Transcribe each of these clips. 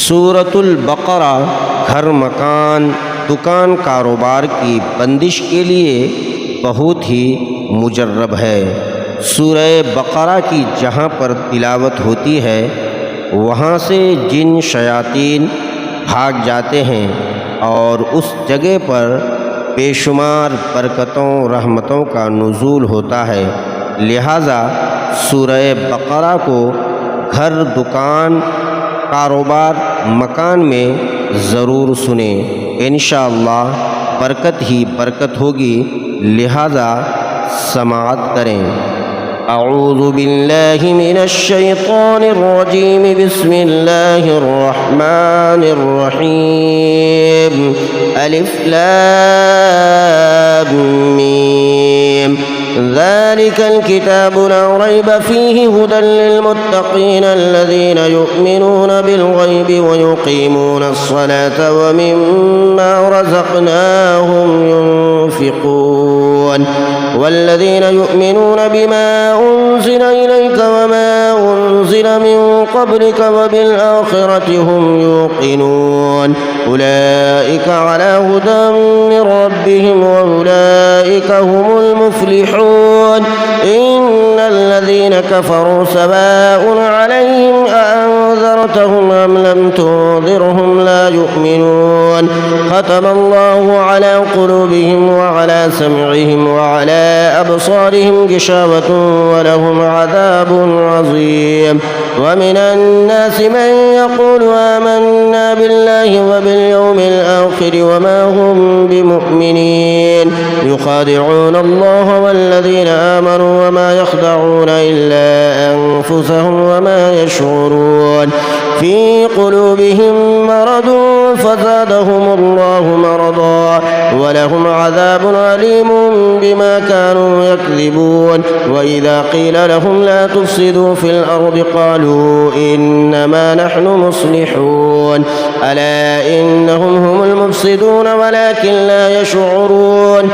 सूरतुल बकरा घर, मकान, दुकान, कारोबार की बंदिश के लिए बहुत ही मुजर्रब है। सूरह बकरा की जहाँ पर तिलावत होती है वहाँ से जिन शयातीन भाग जाते हैं और उस जगह पर बेशुमार बरकतों रहमतों का नुज़ूल होता है। लिहाजा सूरह बकरा को घर, दुकान, कारोबार, मकान में ज़रूर सुने। इंशाअल्लाह बरकत ही बरकत होगी, लिहाजा समाअत करें। अऊज़ु बिल्लाहि मिनश शैतानिर रजीम, बिस्मिल्लाहिर रहमानिर रहीम। अलिफ लाम मीम। ज़ालिकल किताबु ला रैब फ़ीहि हुदल लिलमुत्तक़ीन अल्लज़ीना युमिनूना बिलग़ैबि व युक़ीमूनस सलाता व मिम्मा रज़क़नाहुम युनफ़िक़ून। वल्लज़ीना युमिनूना बिमा उन्ज़िला इलैका व मा उन्ज़िला मिन क़ब्लिका व बिल आख़िरति हुम युक़िनून। उलाइका अला हुदन मिन रब्बिहिम व उलाइका हुमुल मुफ़्लिहून। इन्नल्लज़ीना कफ़रू सवाउन अलैहिम अअन्ज़रतहुम अम लम तुन्ज़िरहुम ला युमिनून। ख़तमल्लाहु अला क़ुलूबिहिम व अला समइहिम व अला अबसारिहिम गिशावतुन व लहुम अज़ाबुन अज़ीम। व मिनन नासि मन यक़ूलु आमन्ना बिल्लाहि व बिल-यौमिल आख़िर व मा हुम बिमुमिनीन। युख़ादि'ून अल्लाह वल्लज़ीना आमनू व मा यख़दa'ून इल्ला अनफुसहुम व मा यश'ऊरून। फ़ी क़ुलूबिहिम मरदुन फ़ज़ादहुमुल्लाहु मरदा व लहुम अज़ाबुन अलीमुन बिमा कानू यकज़िबून। व इज़ा क़ीला लहुम ला तुफ़सिदू फ़िल अर्दि क़ालू इन्नमा नहनु मुस्लिहून। अला इन्नहुम हुमुल मुफ़सिदून वलाकिन ला यश'ऊरून।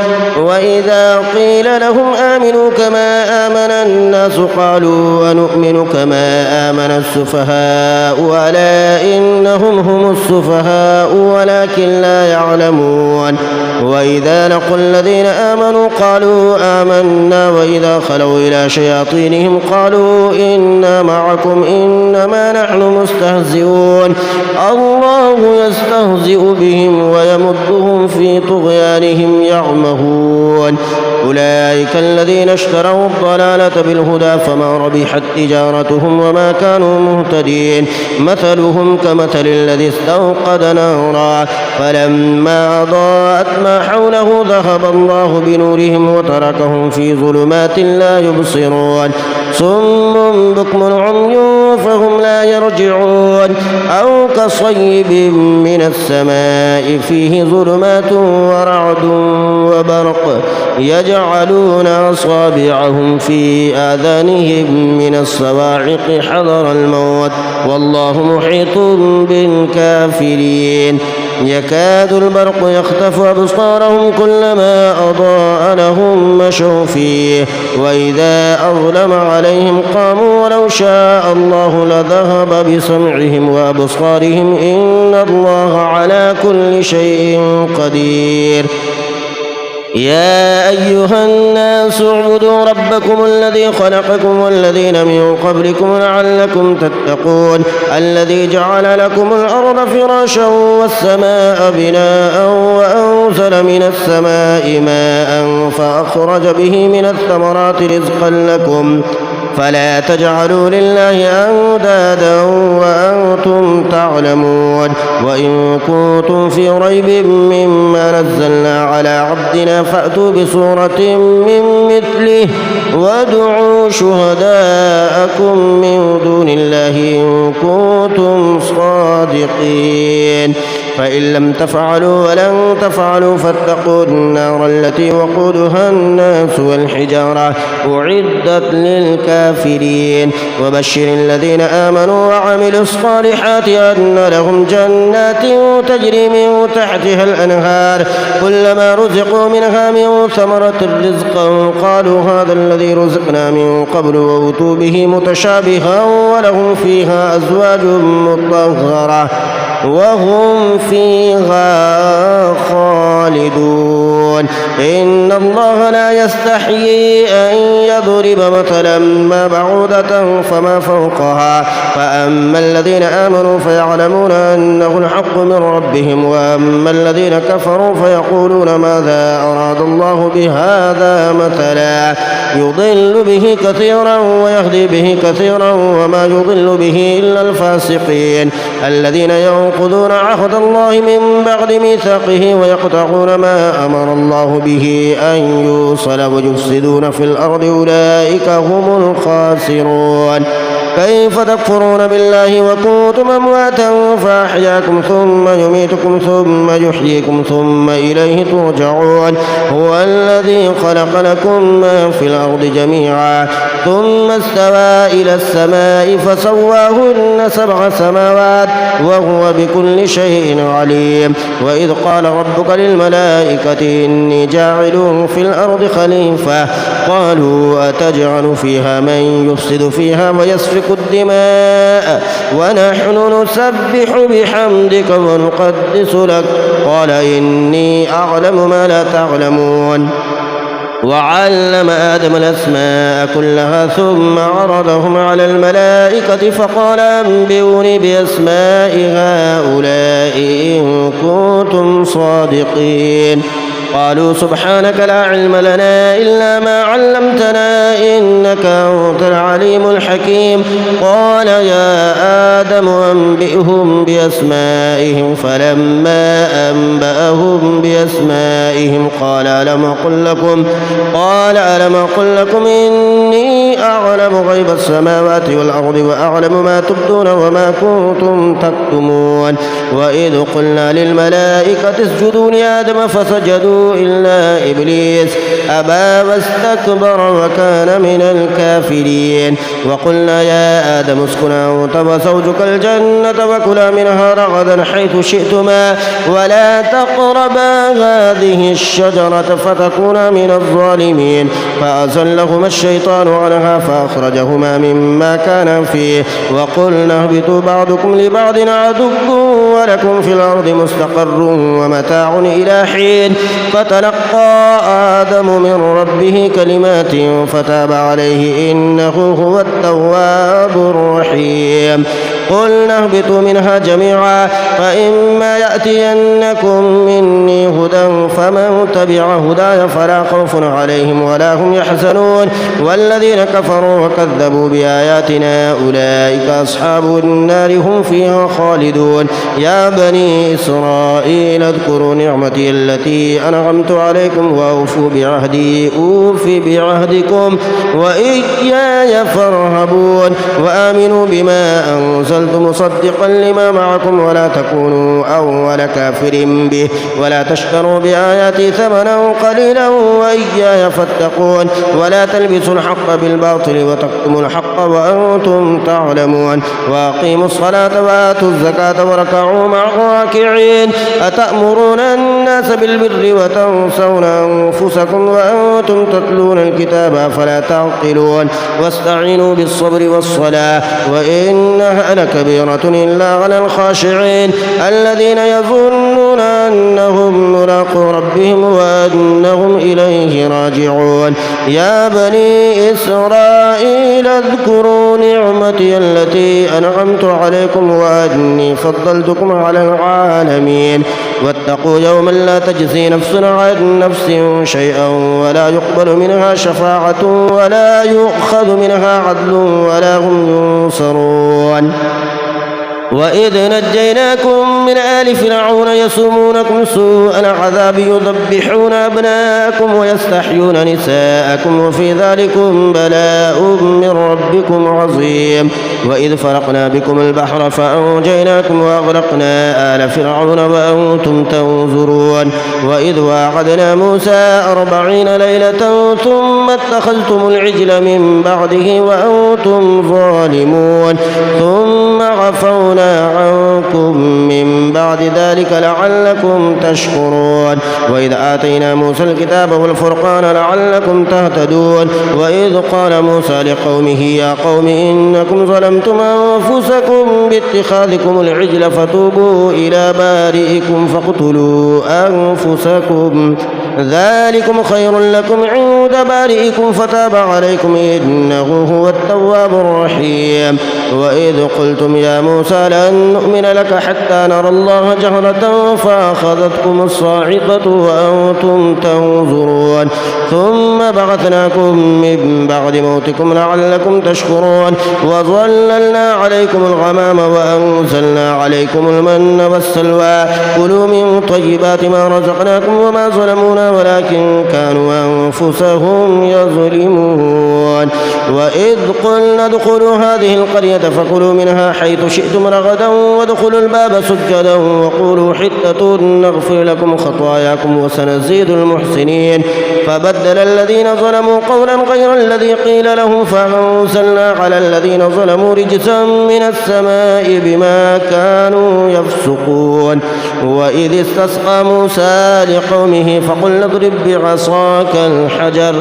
व इज़ा क़ीला लहुम आमिनू कमा आमना अन्नासु क़ालू अनु'मिनु कमा आमना अस्सुफ़हाa'u अला इन्नहुम हुमुस सुफ़हाa'u वलाकिन ला यअलमून। व इज़ा लक़ुल लज़ीना आमनू क़ालू आमन्ना व इज़ा ख़लौ इला शयातीनिहिम क़ालू इन्ना मअकुम इन्नमा नहनु मुस्तहज़िऊन। अल्लाहु यस्तहज़ि'ु बिहिम व यमुद्दुहुम फ़ी तुग़यानिहिम यअमहून। उलाइका الذين اشتروا الضلالة بالهدى فما ربحت تجارتهم وما كانوا مهتدين। مثلهم كمثل الذي استوقد نارا فلما أضاءت ما حوله ذهب الله بنورهم وتركهم في ظلمات لا يبصرون. صم بكم عمي فهم لا يرجعون. أو كصيب من السماء فيه ظلمات ورعد وبرق يجعلون أصابعهم في آذانهم من الصواعق حذر الموت والله محيط بالكافرين. يكاد البرق يخطف أبصارهم كلما أضاء لهم مشوا فيه وإذا أظلم عليهم قاموا ولو شاء الله لذهب بسمعهم وأبصارهم إن الله على كل شيء قدير. يا أيها الناس اعبدوا ربكم الذي خلقكم والذين من قبلكم لعلكم تتقون. الذي جعل لكم الأرض فراشا والسماء بناء وأنزل من السماء ماء فأخرج به من الثمرات رزقا لكم فلا تجعلوا لله أندادا وأنتم تعلمون. وإن كنتم في ريب مما نزلنا على عبدنا فأتوا بسورة من مثله وادعوا شهداءكم من دون الله إن كنتم صادقين. فإن لم تفعلوا ولن تفعلوا فاتقوا النار التي وقودها الناس والحجارة أعدت للكافرين وبشر الذين آمنوا وعملوا الصالحات أن لهم جنات تجري من تحتها الأنهار كلما رزقوا منها من ثمرة رزقا قالوا هذا الذي رزقنا من قبل وأوتوا به متشابها ولهم فيها أزواج مطهرة وهم فيها خالدون إن الله لا يستحيي أن يضرب مثلا ما بعوضة فما فوقها فأما الذين آمنوا فيعلمون أنه الحق من ربهم وأما الذين كفروا فيقولون ماذا أراد الله بهذا مثلا يضل به كثيرا ويهدي به كثيرا وما يضل به إلا الفاسقين الذين ينقضون عهد الله من بعد ميثاقه ويقطعون ما أمر الله به أن يوصل ويفسدون في الأرض أولئك هم الخاسرون كيف تكفرون بالله وكنتم أمواتا فأحياكم ثم يميتكم ثم يحييكم ثم إليه ترجعون هو الذي خلق لكم ما في الأرض جميعا ثم استوى إلى السماء فسواهن 7 سماوات وهو بكل شيء عليم وإذ قال ربك للملائكة إني جاعل في الأرض خليفة قالوا أتجعل فيها من يفسد فيها ويسفك الدماء ونحن نسبح بحمدك ونقدس لك قال إني أعلم ما لا تعلمون وعلم آدم الأسماء كلها ثم عرضهم على الملائكة فقال أنبئوني بأسماء هؤلاء إن كنتم صادقين قالوا سبحانك لا علم لنا إلا ما علمتنا إنك أنت العليم الحكيم قال يا آدم أنبئهم بأسمائهم فلما أنبأهم بأسمائهم قال ألم أقل لكم إني أعلم غيب السماوات والأرض وأعلم ما تبدون وما كنتم تكتمون وإذ قلنا للملائكة اسجدوا لآدم فسجدوا إلا إبليس أبى واستكبر وكان من الكافرين وقلنا يا آدم اسكن أنت وزوجك الجنة وكلا منها رغدا حيث شئتما ولا تقربا هذه الشجرة فتكونا من الظالمين فأزلهما الشيطان عنها فأخرجهما مما كانا فيه وقلنا اهبطوا بعضكم لبعض عدو ولكم في الأرض مستقر ومتاع إلى حين فتلقى آدم من ربه كلمات فتاب عليه إنه هو التواب الرحيم قلنا اهبطوا منها جميعا فإما يأتينكم مني هدى فمن تبع هداي فلا خوف عليهم ولا هم يحزنون والذين كفروا وكذبوا بآياتنا أولئك أصحاب النار هم فيها خالدون يا بني إسرائيل اذكروا نعمتي التي أنعمت عليكم وأوفوا بعهدي أوف بعهدكم وإياي فارهبون وآمنوا بما أنزلت مصدقا لما معكم ولا تكونوا أول كافر به ولا تشتروا بآياتي ثمنا قليلا وإياي فاتقون ولا تلبسوا الحق بالباطل وتكتموا الحق وأنتم تعلمون وأقيموا الصلاة وآتوا الزكاة واركعوا مع الراكعين أتأمرون الناس بالبر وتنسون أنفسكم وأنتم تتلون الكتاب فلا تعقلون واستعينوا بالصبر والصلاة وإنها لكبيرة إلا على الخاشعين الذين يظنون أنهم ملاقو ربهم وأنهم إليه راجعون يا بني إسرائيل اذكروا نعمتي التي أنعمت عليكم وأني فضلتكم على العالمين واتقوا يوما لا تجزي نفس عن نفس شيئا ولا يقبل منها شفاعة ولا يؤخذ منها عدل ولا هم ينصرون وإذ نجيناكم من آل فرعون يسومونكم سوء العذاب يذبحون أبناءكم ويستحيون نساءكم وفي ذلكم بلاء من ربكم عظيم وإذ فرقنا بكم البحر فأنجيناكم وأغرقنا آل فرعون وأنتم تنظرون وإذ واعدنا موسى 40 ليلة ثم اتخذتم العجل من بعده وأنتم ظالمون ثم عفونا عنكم من بعد ذلك لعلكم تشكرون وإذ آتينا موسى الكتاب والفرقان لعلكم تهتدون وإذ قال موسى لقومه يا قوم إنكم ظلمتم أنفسكم باتخاذكم العجل فتوبوا إلى بارئكم فاقتلوا أنفسكم ذلكم خير لكم عند بارئكم فتاب عليكم إنه هو التواب الرحيم وإذ قلتم يا موسى لن نؤمن لك حتى نرى الله جهرة فأخذتكم الصاعقة وأنتم تنظرون ثم بعثناكم من بعد موتكم لعلكم تشكرون وظللنا عليكم الغمام وأنزلنا عليكم المن والسلوى كلوا من طيبات ما رزقناكم وما ظلمونا ولكن كانوا أنفسهم يظلمون وإذ قلنا ادخلوا هذه القرية فكلوا منها حيث شئتم رغدا وادخلوا الباب سجدا وقولوا حتة نغفر لكم خطاياكم وسنزيد المحسنين فبدل الذين ظلموا قولا غير الذي قيل لهم فأنزلنا على الذين ظلموا رجزا من السماء بما كانوا يفسقون وإذ استسقى موسى لقومه فقلنا اضرب بعصاك الحجر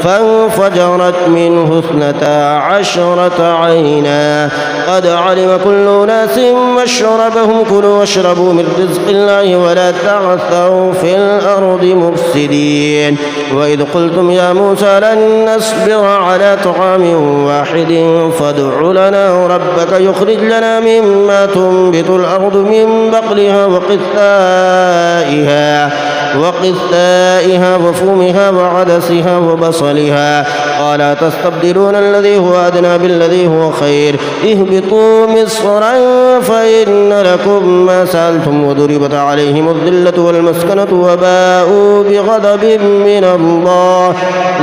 فانفجرت منه 12 عينا قد علم كل أناس مشربهم كلوا واشربوا من رزق الله ولا تعثوا في الأرض مفسدين وإذ قلتم يا موسى لن نصبر على طعام واحد فادع لنا ربك يخرج لنا مما تنبت الأرض من بقلها وقثائها وفومها وعدسها وبصلها قال تستبدلون الذي هو أدنى بالذي هو خير اهبطوا مصرا فإن لكم ما سألتم وضربت عليهم الذلة والمسكنة وباءوا بغضب من الله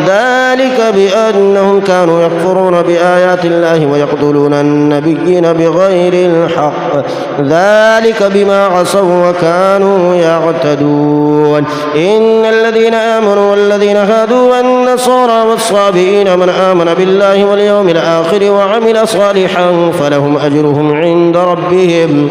ذلك بأنهم كانوا يكفرون بآيات الله ويقتلون النبيين بغير الحق ذلك بما عصوا وكانوا يعتدون إن الذين آمنوا والذين هادوا والنصارى والصابئين من آمن بالله واليوم الآخر وعمل صالحا فلهم أجرهم عند ربهم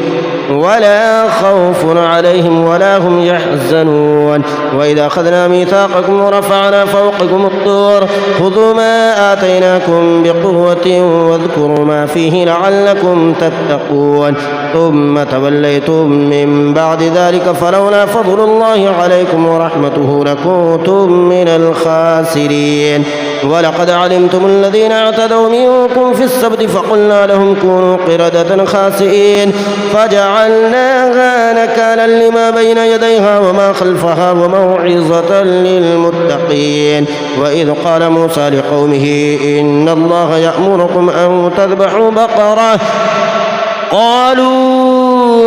ولا خوف عليهم ولا هم يحزنون وإذا أخذنا ميثاقكم ورفعنا فوقكم الطور خذوا ما آتيناكم بقوة واذكروا ما فيه لعلكم تتقون ثم توليتم من بعد ذلك فلولا فضل الله عليكم ورحمته لكنتم من الخاسرين ولقد علمتم الذين اعتدوا منكم في السبت فقلنا لهم كونوا قردة خاسئين فجعلناها نكالا لما بين يديها وما خلفها وموعظة للمتقين وإذ قال موسى لقومه إن الله يأمركم أن تذبحوا بقرة قالوا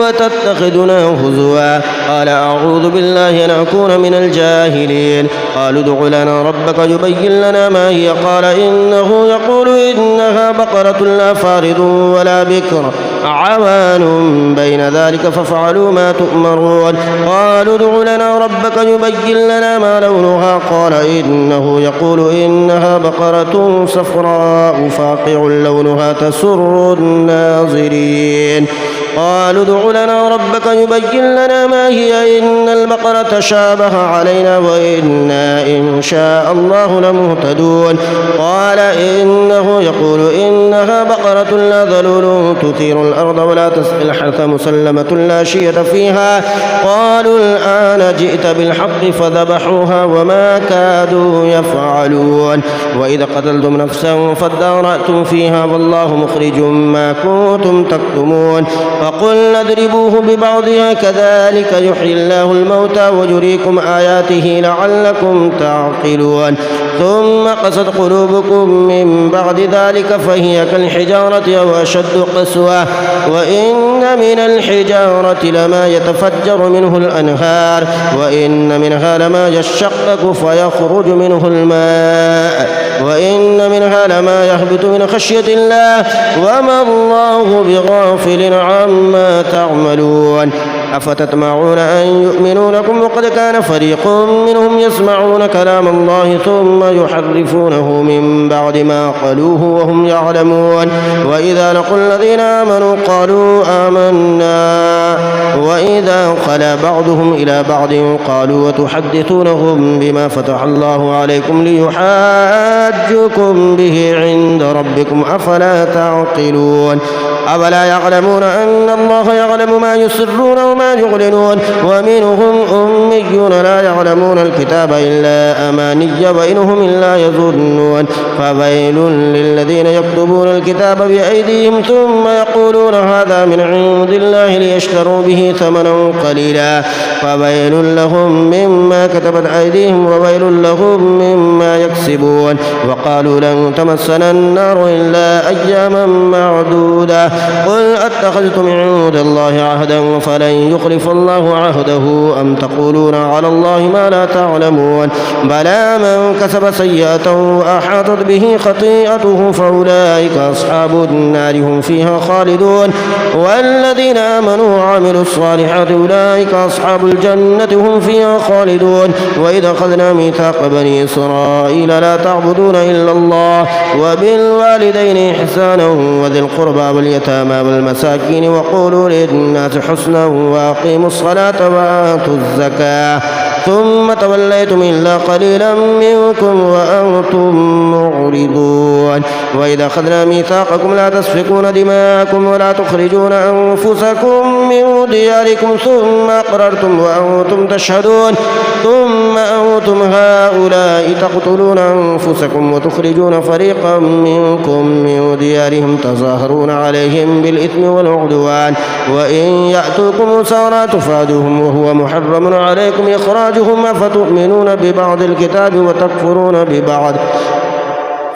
وتتخذنا هزوا قال أعوذ بالله أن أكون من الجاهلين قالوا ادع لنا ربك يبين لنا ما هي قال إنه يقول إنها بقرة لا فارض ولا بكر عوان بين ذلك فافعلوا ما تؤمرون قالوا ادع لنا ربك يبين لنا ما لونها قال إنه يقول إنها بقرة صفراء فاقع لونها تسر الناظرين قالوا ادع لنا ربك يبين لنا ما هي إن البقرة شابه علينا وإنا إن شاء الله لمهتدون قال إنه يقول إنها بقرة لا ذلول تثير الأرض ولا تسقي الحرث مسلمة لا شية فيها قالوا الآن جئت بالحق فذبحوها وما كادوا يفعلون وإذا قتلتم نفسا فادارأتم فيها والله مخرج ما كنتم تكتمون فقلنا اضربوه ببعضها كذلك يحيي الله الموتى ويريكم آياته لعلكم تعقلون ثم قست قلوبكم من بعد ذلك فهي كالحجارة أو أشد قسوة وإن من الحجارة لما يتفجر منه الأنهار وإن منها لما يشقق فيخرج منه الماء وإن منها لما يهبط من خشية الله وما الله بغافل عما تعملون أفتطمعون أن يؤمنوا لكم وقد كان فريق منهم يسمعون كلام الله ثم يحرفونه من بعد ما قالوه وهم يعلمون وإذا لقوا الذين آمنوا قالوا آمنا وإذا خلا بعضهم إلى بعض قالوا وتحدثونهم بما فتح الله عليكم ليحاجوكم به عند ربكم أفلا تعقلون أولا يعلمون أن الله يعلم ما يسرون وما يعلنون ومنهم أميون لا يعلمون الكتاب إلا أماني وإنهم إلا يظنون فويل للذين يكتبون الكتاب بأيديهم ثم يقولون هذا من عند الله ليشتروا به ثمنا قليلا فويل لهم مما كتبت أيديهم وويل لهم مما يكسبون وقالوا لن تمسنا النار إلا أياما معدودة قل أتخذتم عند الله عهدا فلن يخلف الله عهده أم تقولون على الله ما لا تعلمون بلى من كسب سيئة وأحاطت به خطيئته فأولئك أصحاب النار هم فيها خالدون والذين آمنوا وعملوا الصالحات أولئك أصحاب الجنة هم فيها خالدون وإذا أخذنا ميثاق بني إسرائيل لا تعبدون إلا الله وبالوالدين إحسانا وذي القربى واليتامى والمساكين وقولوا للناس حسنا وأقيموا الصلاة وآتوا الزكاة ثم توليتم إلا قليلا منكم وأنتم معرضون وإذا أخذنا ميثاقكم لا تسفكون دماءكم ولا تخرجون أنفسكم من دياركم ثم أقررتم وأنتم تشهدون ثم أنتم هؤلاء تقتلون أنفسكم وتخرجون فريقا منكم من ديارهم تظاهرون عليهم بالإثم والعدوان وإن يأتوكم سارى تفادوهم وهو محرم عليكم إخراجهم أفتؤمنون ببعض الكتاب وتكفرون ببعض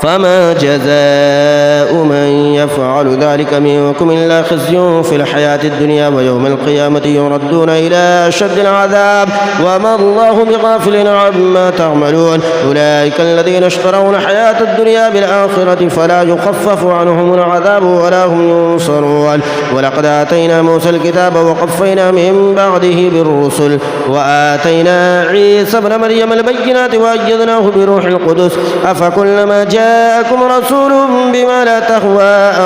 فما جزاء من يفعل ذلك منكم إلا خزي في الحياة الدنيا ويوم القيامة يردون إلى أشد العذاب وما الله بغافل عما تعملون أولئك الذين اشتروا الحياة الدنيا بالآخرة فلا يخفف عنهم العذاب ولا هم ينصرون ولقد آتينا موسى الكتاب وقفينا من بعده بالرسل وآتينا عيسى ابن مريم البينات وأيدناه بروح القدس أفكلما جاءكم رسول بما لا تهوى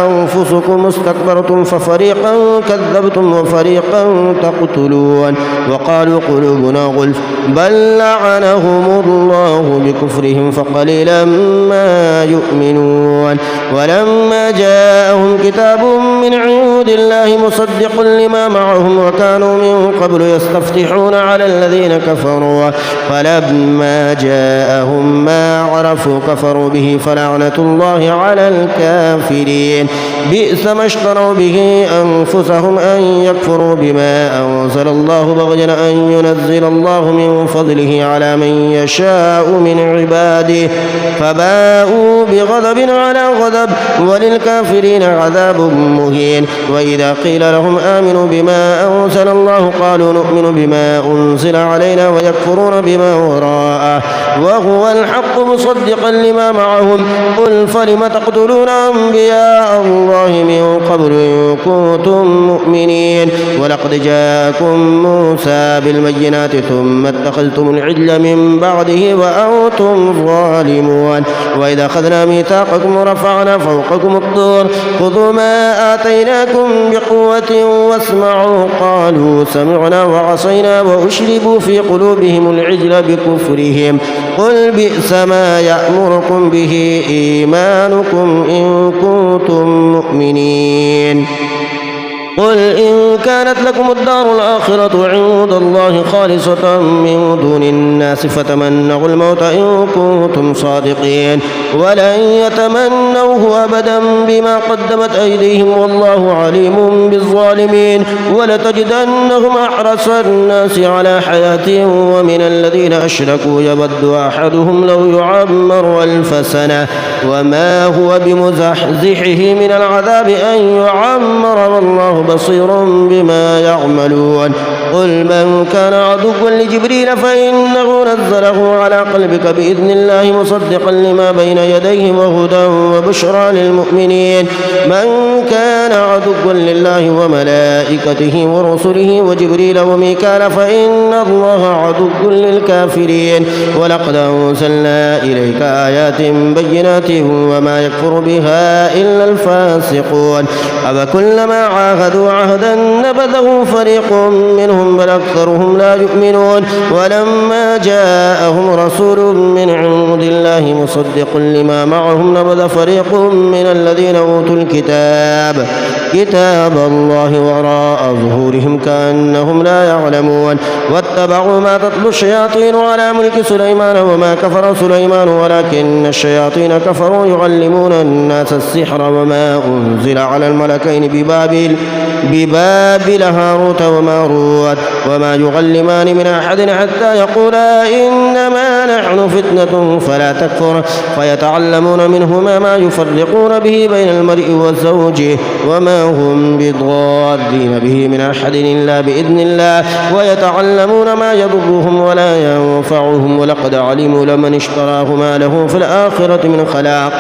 أنفسكم استكبرتم ففريقا كذبتم وفريقا تقتلون وقالوا قلوبنا غلف بل لعنهم الله بكفرهم فقليلا ما يؤمنون ولما جاءهم كتاب من عند الله مصدق لما معهم وكانوا من قبل يستفتحون على الذين كفروا فلما جاءهم ما عرفوا كفروا به فلعنة الله على الكافرين بئس ما اشتروا به أنفسهم أن يكفروا بما أنزل الله بغيا أن ينزل الله من فضله على من يشاء من عباده فباءوا بغضب على غضب وللكافرين عذاب مهين وإذا قيل لهم آمنوا بما أنزل الله قالوا نؤمن بما أنزل علينا ويكفرون بما وراءه وهو الحق مصدقا لما معهم قل فلم تقتلون أنبياء الله من قبل إن كنتم مؤمنين ولقد جاءكم موسى بالبينات ثم اتخذتم العجل من بعده وأنتم ظالمون وإذا أخذنا ميثاقكم ورفعنا فوقكم الطور خذوا ما آتيناكم بقوة واسمعوا قالوا سمعنا وعصينا وأشربوا في قلوبهم العجل بكفرهم قل بئس ما يأمركم به إيمانكم إن كنتم مؤمنين قل إن كانت لكم الدار الآخرة عند الله خالصة من دون الناس فتمنوا الموت إن كنتم صادقين ولن يتمنوه أبدا بما قدمت أيديهم والله عليم بالظالمين ولتجدنهم أحرص الناس على حياة ومن الذين أشركوا يود أحدهم لو يعمر 1000 سنة وما هو بمزحزحه من العذاب أن يعمر والله بصير بما يعملون قل من كان عدوا لجبريل فإنه نزله على قلبك بإذن الله مصدقا لما بين يديه وهدى وبشرى للمؤمنين من كان عدوا لله وملائكته ورسله وجبريل وميكال فإن الله عدو للكافرين ولقد أنزلنا إليك آيات بينات وما يكفر بها إلا الفاسقون أفكلما عاهدوا عهدا نبذه فريق منهم بل أكثرهم لا يؤمنون ولما جاءهم رسول من عند الله مصدق لما معهم نبذ فريق من الذين أوتوا الكتاب كتاب الله وراء ظهورهم كأنهم لا يعلمون واتبعوا ما تتلو الشياطين على ملك سليمان وما كفر سليمان ولكن الشياطين كفروا يعلمون الناس السحر وما أنزل على الملكين ببابل هاروت وماروت وما يعلمان من أحد حتى يقولا إنما نحن فتنة فلا تكفر فيتعلمون منهما ما يفرقون به بين المرء وزوجه وما هم بضارين به من أحد إلا بإذن الله ويتعلمون ما يضرهم ولا ينفعهم ولقد علموا لمن اشتراه ما له في الآخرة من خلاق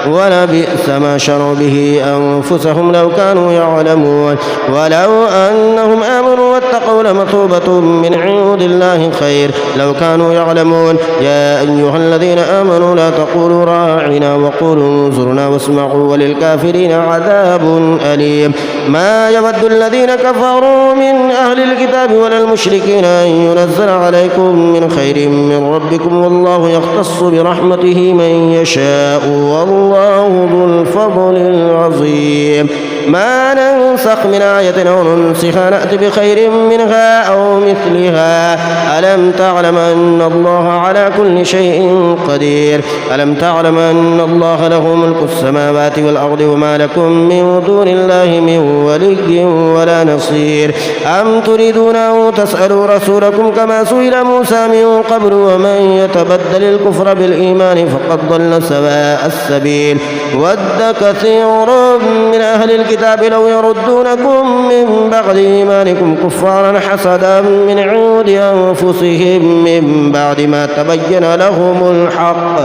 ولبئس ما شروا به أنفسهم لو كانوا يعلمون ولو أنهم آمنوا واتقوا لمثوبة من عند الله خير لو كانوا يعلمون يا أيها الذين آمنوا لا تقولوا راعنا وقولوا انظرنا واسمعوا وللكافرين عذاب أليم ما يود الذين كفروا من أهل الكتاب ولا المشركين أن ينزل عليكم من خير من ربكم والله يختص برحمته من يشاء والله ذو الفضل العظيم ما ننسخ من آية أو ننسخها نأت بخير منها أو مثلها ألم تعلم أن الله على كل شيء قدير ألم تعلم أن الله له ملك السماوات والأرض وما لكم من دون الله من ولي ولا نصير أم تريدون أن تسألوا رسولكم كما سئل موسى من قبل ومن يتبدل الكفر بالإيمان فقد ضل سواء السبيل ود كثير من أهل الكتاب لو يردونكم من بعد إيمانكم كفارا حسدا من عند أنفسهم من بعد ما تبين لهم الحق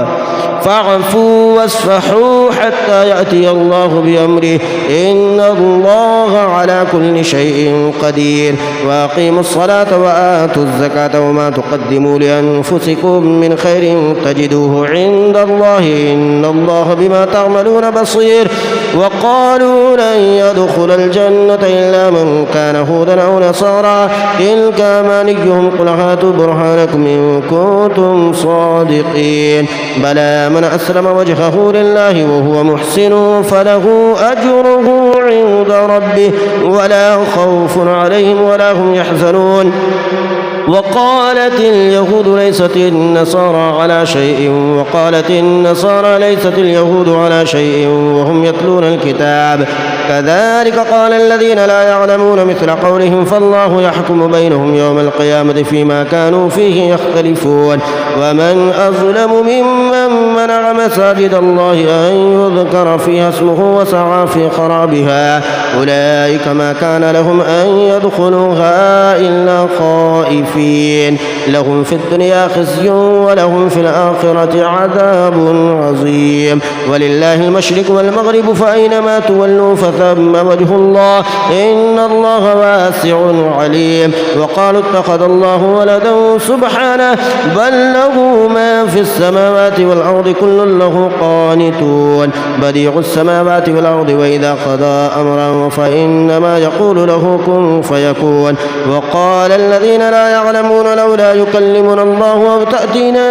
فاعفوا واصفحوا حتى يأتي الله بأمره إن الله على كل شيء قدير وأقيموا الصلاة وآتوا الزكاة وما تقدموا لأنفسكم من خير تجدوه عند الله إن الله بما تعملون بصير وقالوا لن يدخل الجنة إلا من كان هودا أو نصارى تلك أمانيهم قل هاتوا برهانكم إن كنتم صادقين بلى من أسلم وجهه لله وهو محسن فله أجره عند ربه ولا خوف عليهم ولا هم يحزنون وقالت اليهود ليست النصارى على شيء وقالت النصارى ليست اليهود على شيء وهم يتلون الكتاب كذلك قال الذين لا يعلمون مثل قولهم فالله يحكم بينهم يوم القيامة فيما كانوا فيه يختلفون ومن أظلم ممن منع مساجد الله أن يذكر فيها اسمه وسعى في خرابها أولئك ما كان لهم أن يدخلوها إلا خائفين لهم في الدنيا خزي ولهم في الآخرة عذاب عظيم ولله المشرق والمغرب فأينما تولوا فثم وجه الله إن الله واسع عليم وقالوا اتخذ الله ولدا سبحانه بل له ما في السماوات والأرض كل له قانتون بديع السماوات والأرض وإذا قضى أمرا فإنما يقول له كن فيكون وقال الذين لا يعلمون لولا لا يكلمنا الله أو تأتينا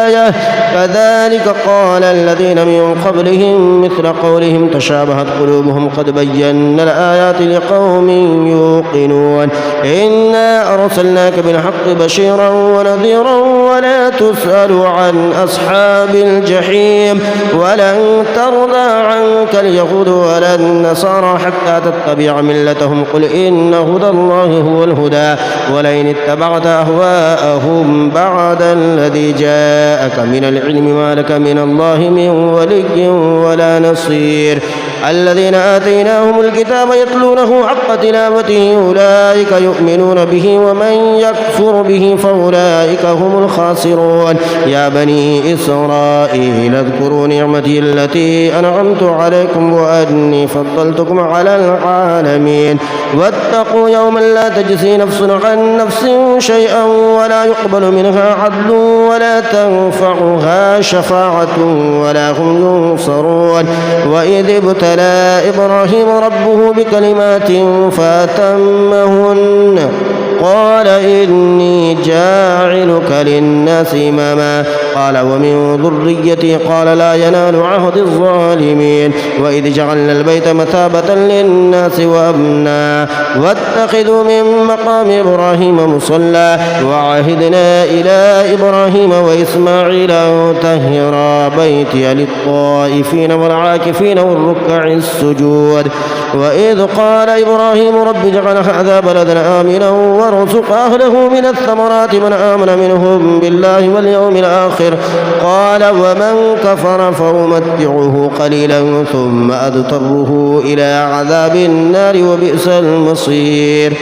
آية كذلك قال الذين من قبلهم مثل قولهم تشابهت قلوبهم قد بينا الآيات لقوم يوقنون إنا أرسلناك بالحق بشيرا ونذيرا ولا تسأل عن أصحاب الجحيم ولن ترضى عنك اليهود ولا النصارى حتى تتبع ملتهم قل إن هدى الله هو الهدى ولئن اتبعت أهواءهم بعد الذي جاءك من العلم ما لك من الله من ولي ولا نصير الذين آتيناهم الكتاب يتلونه حق تلاوته أولئك يؤمنون به ومن يكفر به فأولئك هم الخاسرون يا بني إسرائيل اذكروا نعمتي التي أنعمت عليكم وأني فضلتكم على العالمين واتقوا يوما لا تجزي نفس عن نفس شيئا ولا يقبل منها عدل ولا تنفعها شفاعة ولا هم ينصرون وإذ ابتلى إبراهيم ربه بكلمات فأتمهن قال إني جاعلك للناس إماما قال ومن ذريتي قال لا ينال عهد الظالمين وإذ جعلنا البيت مثابة للناس وأمنا واتخذوا من مقام إبراهيم مصلى وعهدنا إلى إبراهيم وإسماعيل أن طهرا بيتي للطائفين والعاكفين والركع السجود وإذ قال إبراهيم رب اجعل هذا بلدا آمنا وارزق أهله من الثمرات من آمن منهم بالله واليوم الآخر قال ومن كفر فأمتعه قليلا ثم أضطره إلى عذاب النار وبئس المصير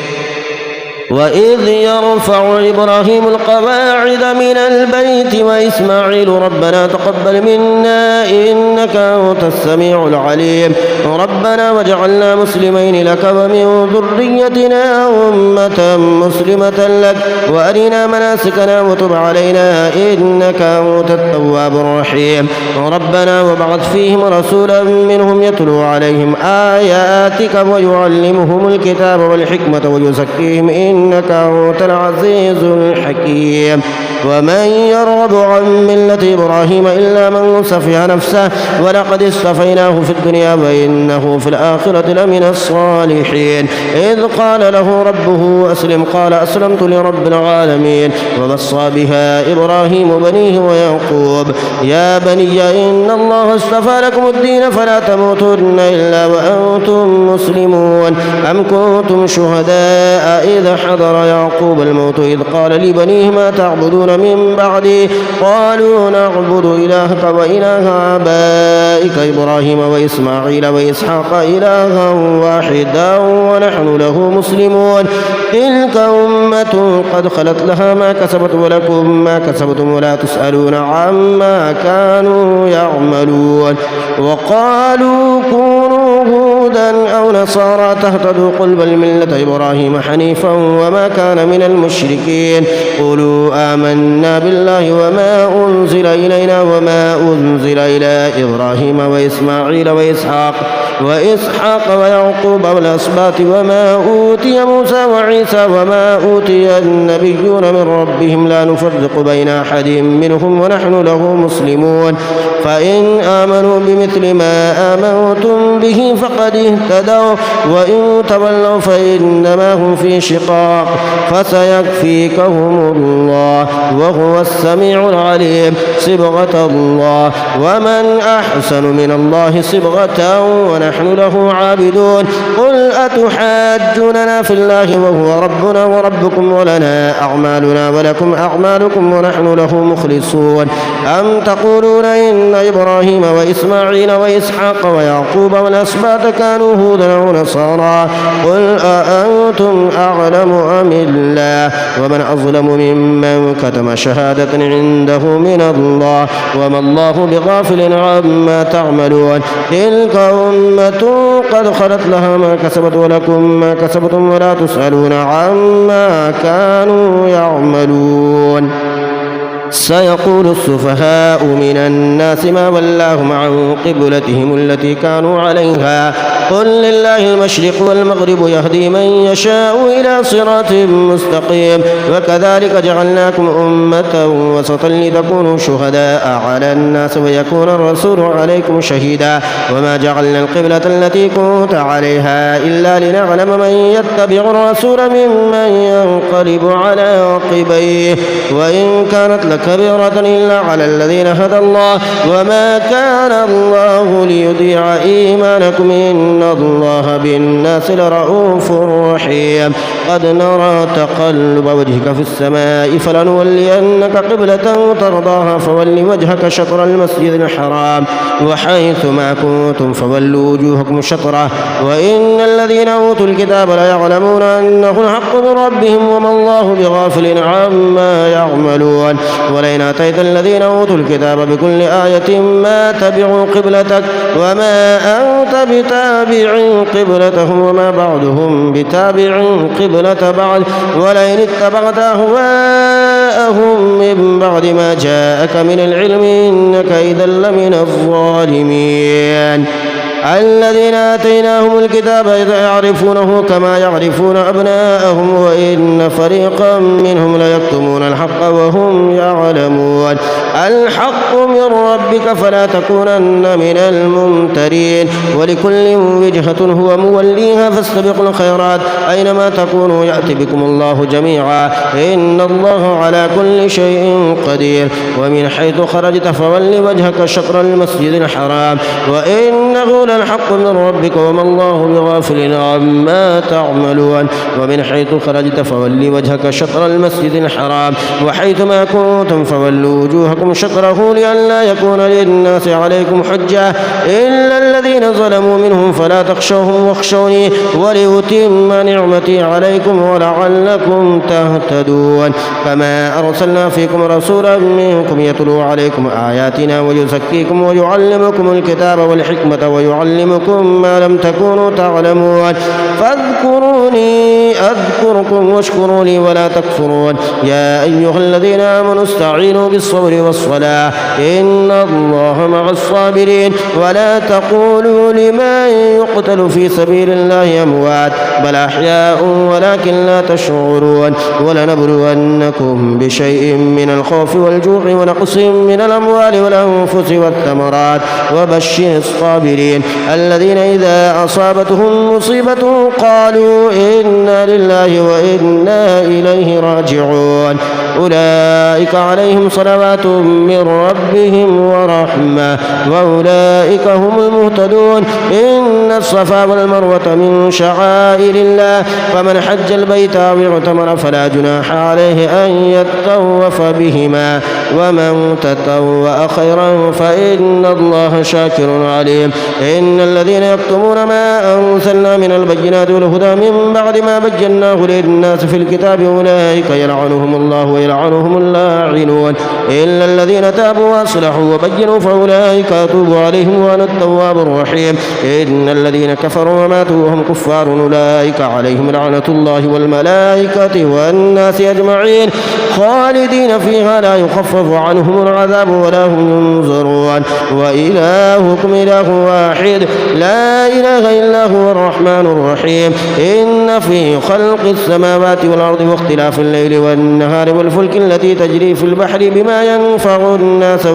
وإذ يرفع إبراهيم القواعد من البيت وإسماعيل ربنا تقبل منا إنك أنت السميع العليم ربنا واجعلنا مسلمين لك ومن ذريتنا أمة مسلمة لك وأرنا مناسكنا وتب علينا إنك أنت التواب الرحيم ربنا وابعث فيهم رسولا منهم يتلو عليهم آياتك ويعلمهم الكتاب والحكمة ويزكيهم إنك أنت العزيز الحكيم ومن يرغب عن ملة إبراهيم إلا من سفه نفسه ولقد اصطفيناه في الدنيا وإنه في الآخرة لمن الصالحين إذ قال له ربه أسلم قال أسلمت لرب العالمين ووصى بها إبراهيم بنيه ويعقوب يا بني إن الله اصطفى لكم الدين فلا تموتن إلا وأنتم مسلمون أم كنتم شهداء إذ حضر يعقوب الموت إذ قال لبنيه ما تعبدون من بعدي قالوا نعبد إلهك وإله آبائك إبراهيم وإسماعيل وإسحاق إلها واحدا ونحن له مسلمون تلك أمة قد خلت لها ما كسبت ولكم ما كسبتم ولا تسألون عما كانوا يعملون وقالوا كونوا هودا أو نصارى تهتدوا قل بل ملة إبراهيم حنيفا وما كان من المشركين قولوا آمنا بالله وما أنزل إلينا وما أنزل إلى إبراهيم وإسماعيل وإسحاق ويعقوب والأسباط وما أوتي موسى وعيسى وما أوتي النبيون من ربهم لا نفرق بين أحد منهم ونحن له مسلمون فإن آمنوا بمثل ما آمنتم به فقد اهتدوا وإن تولوا فإنما هم في شقاق فسيكفيكهم الله وهو السميع العليم صبغة الله ومن أحسن من الله صبغة ونحن له عابدون قل أتحاجوننا في الله وهو ربنا وربكم ولنا أعمالنا ولكم أعمالكم ونحن له مخلصون أم تقولون إن إبراهيم وإسماعيل وإسحاق ويعقوب والأسباط كانوا هودا أو نصارى قل أأنتم أعلم أم الله ومن أظلم ممن كتم شهادة عنده من الله وما الله بغافل عما تعملون تلك أمة قد خلت لها ما كسبت ولكم ما كسبتم ولا تسألون عما كانوا يعملون سيقول السفهاء من الناس ما ولاهم عن قبلتهم التي كانوا عليها قل لله المشرق والمغرب يهدي من يشاء إلى صراط مستقيم وكذلك جعلناكم أمة وسطا لتكونوا شهداء على الناس ويكون الرسول عليكم شهيدا وما جعلنا القبلة التي كنت عليها إلا لنعلم من يتبع الرسول ممن ينقلب على عقبيه وإن كانت لكبيرة إلا على الذين هدى الله وما كان الله ليضيع إيمانكم إن الله بالناس لرؤوف رحيم قد نرى تقلب وجهك في السماء فلنولينك قبلة ترضاها فول وجهك شطر المسجد الحرام وحيث ما كنتم فولوا وجوهكم شطره وإن الذين أوتوا الكتاب ليعلمون أنه الحق من ربهم وما الله بغافل عما يعملون ولئن أتيت الذين أوتوا الكتاب بكل آية ما تبعوا قبلتك وما أنت بتابع قبلتهم وما بعضهم بتابع قبلة بعض ولئن اتبعت أهواءهم من بعد ما جاءك من العلم إنك إذا لمن الظالمين الذين آتيناهم الكتاب يعرفونه كما يعرفون أبناءهم وإن فريقا منهم ليكتمون الحق وهم يعلمون الحق من ربك فلا تكونن من الممترين ولكل وجهة هو موليها فاستبقوا الخيرات أينما تكونوا يأتي بكم الله جميعا إن الله على كل شيء قدير ومن حيث خرجت فول وجهك شطر المسجد الحرام وإنه الحق من ربك وما الله بغافل عما تعملون ومن حيث خرجت فول وجهك شطر المسجد الحرام وحيث ما كنتم فولوا وجوهكم شطره لئلا يكون للناس عليكم حجة إلا الذين ظلموا منهم فلا تخشوهم واخشوني ولأتم نعمتي عليكم ولعلكم تهتدون كما أرسلنا فيكم رسولا منكم يتلو عليكم آياتنا ويزكيكم ويعلمكم الكتاب والحكمة ويعلمكم ما لم تكونوا تعلمون فاذكروني أذكركم واشكروا لي ولا تكفرون يا أيها الذين آمنوا استعينوا بالصبر والصلاة إن الله مع الصابرين ولا تقولوا لمن يقتل في سبيل الله أموات بل أحياء ولكن لا تشعرون ولنبلونكم بشيء من الخوف والجوع ونقص من الأموال والأنفس والثمرات وبشر الصابرين الذين إذا أصابتهم مصيبة قالوا إنا لله وإنا إليه راجعون أولئك عليهم صلوات من ربهم ورحمة وأولئك هم المهتدون إن الصفا والمروة من شعائر الله فمن حج البيت أو اعتمر فلا جناح عليه أن يطوف بهما ومن تطوع خيرا فإن الله شاكر عليم إن الذين يكتمون ما أنزلنا من البينات والهدى من بعد ما بيناه للناس في الكتاب أولئك يلعنهم الله ويلعنهم اللاعنون إلا الذين تابوا وأصلحوا وبينوا فأولئك أتوب عليهم وأنا التواب الرحيم إن الذين كفروا وماتوا وهم كفار أولئك عليهم لعنة الله والملائكة والناس أجمعين خالدين فيها لا يخفف عنهم العذاب ولا هم ينظرون وإلهكم إله واحد لا إله إلا هو الرحمن الرحيم إن في خلق السماوات والأرض واختلاف الليل والنهار والفلك التي تجري في البحر بما ينفع الناس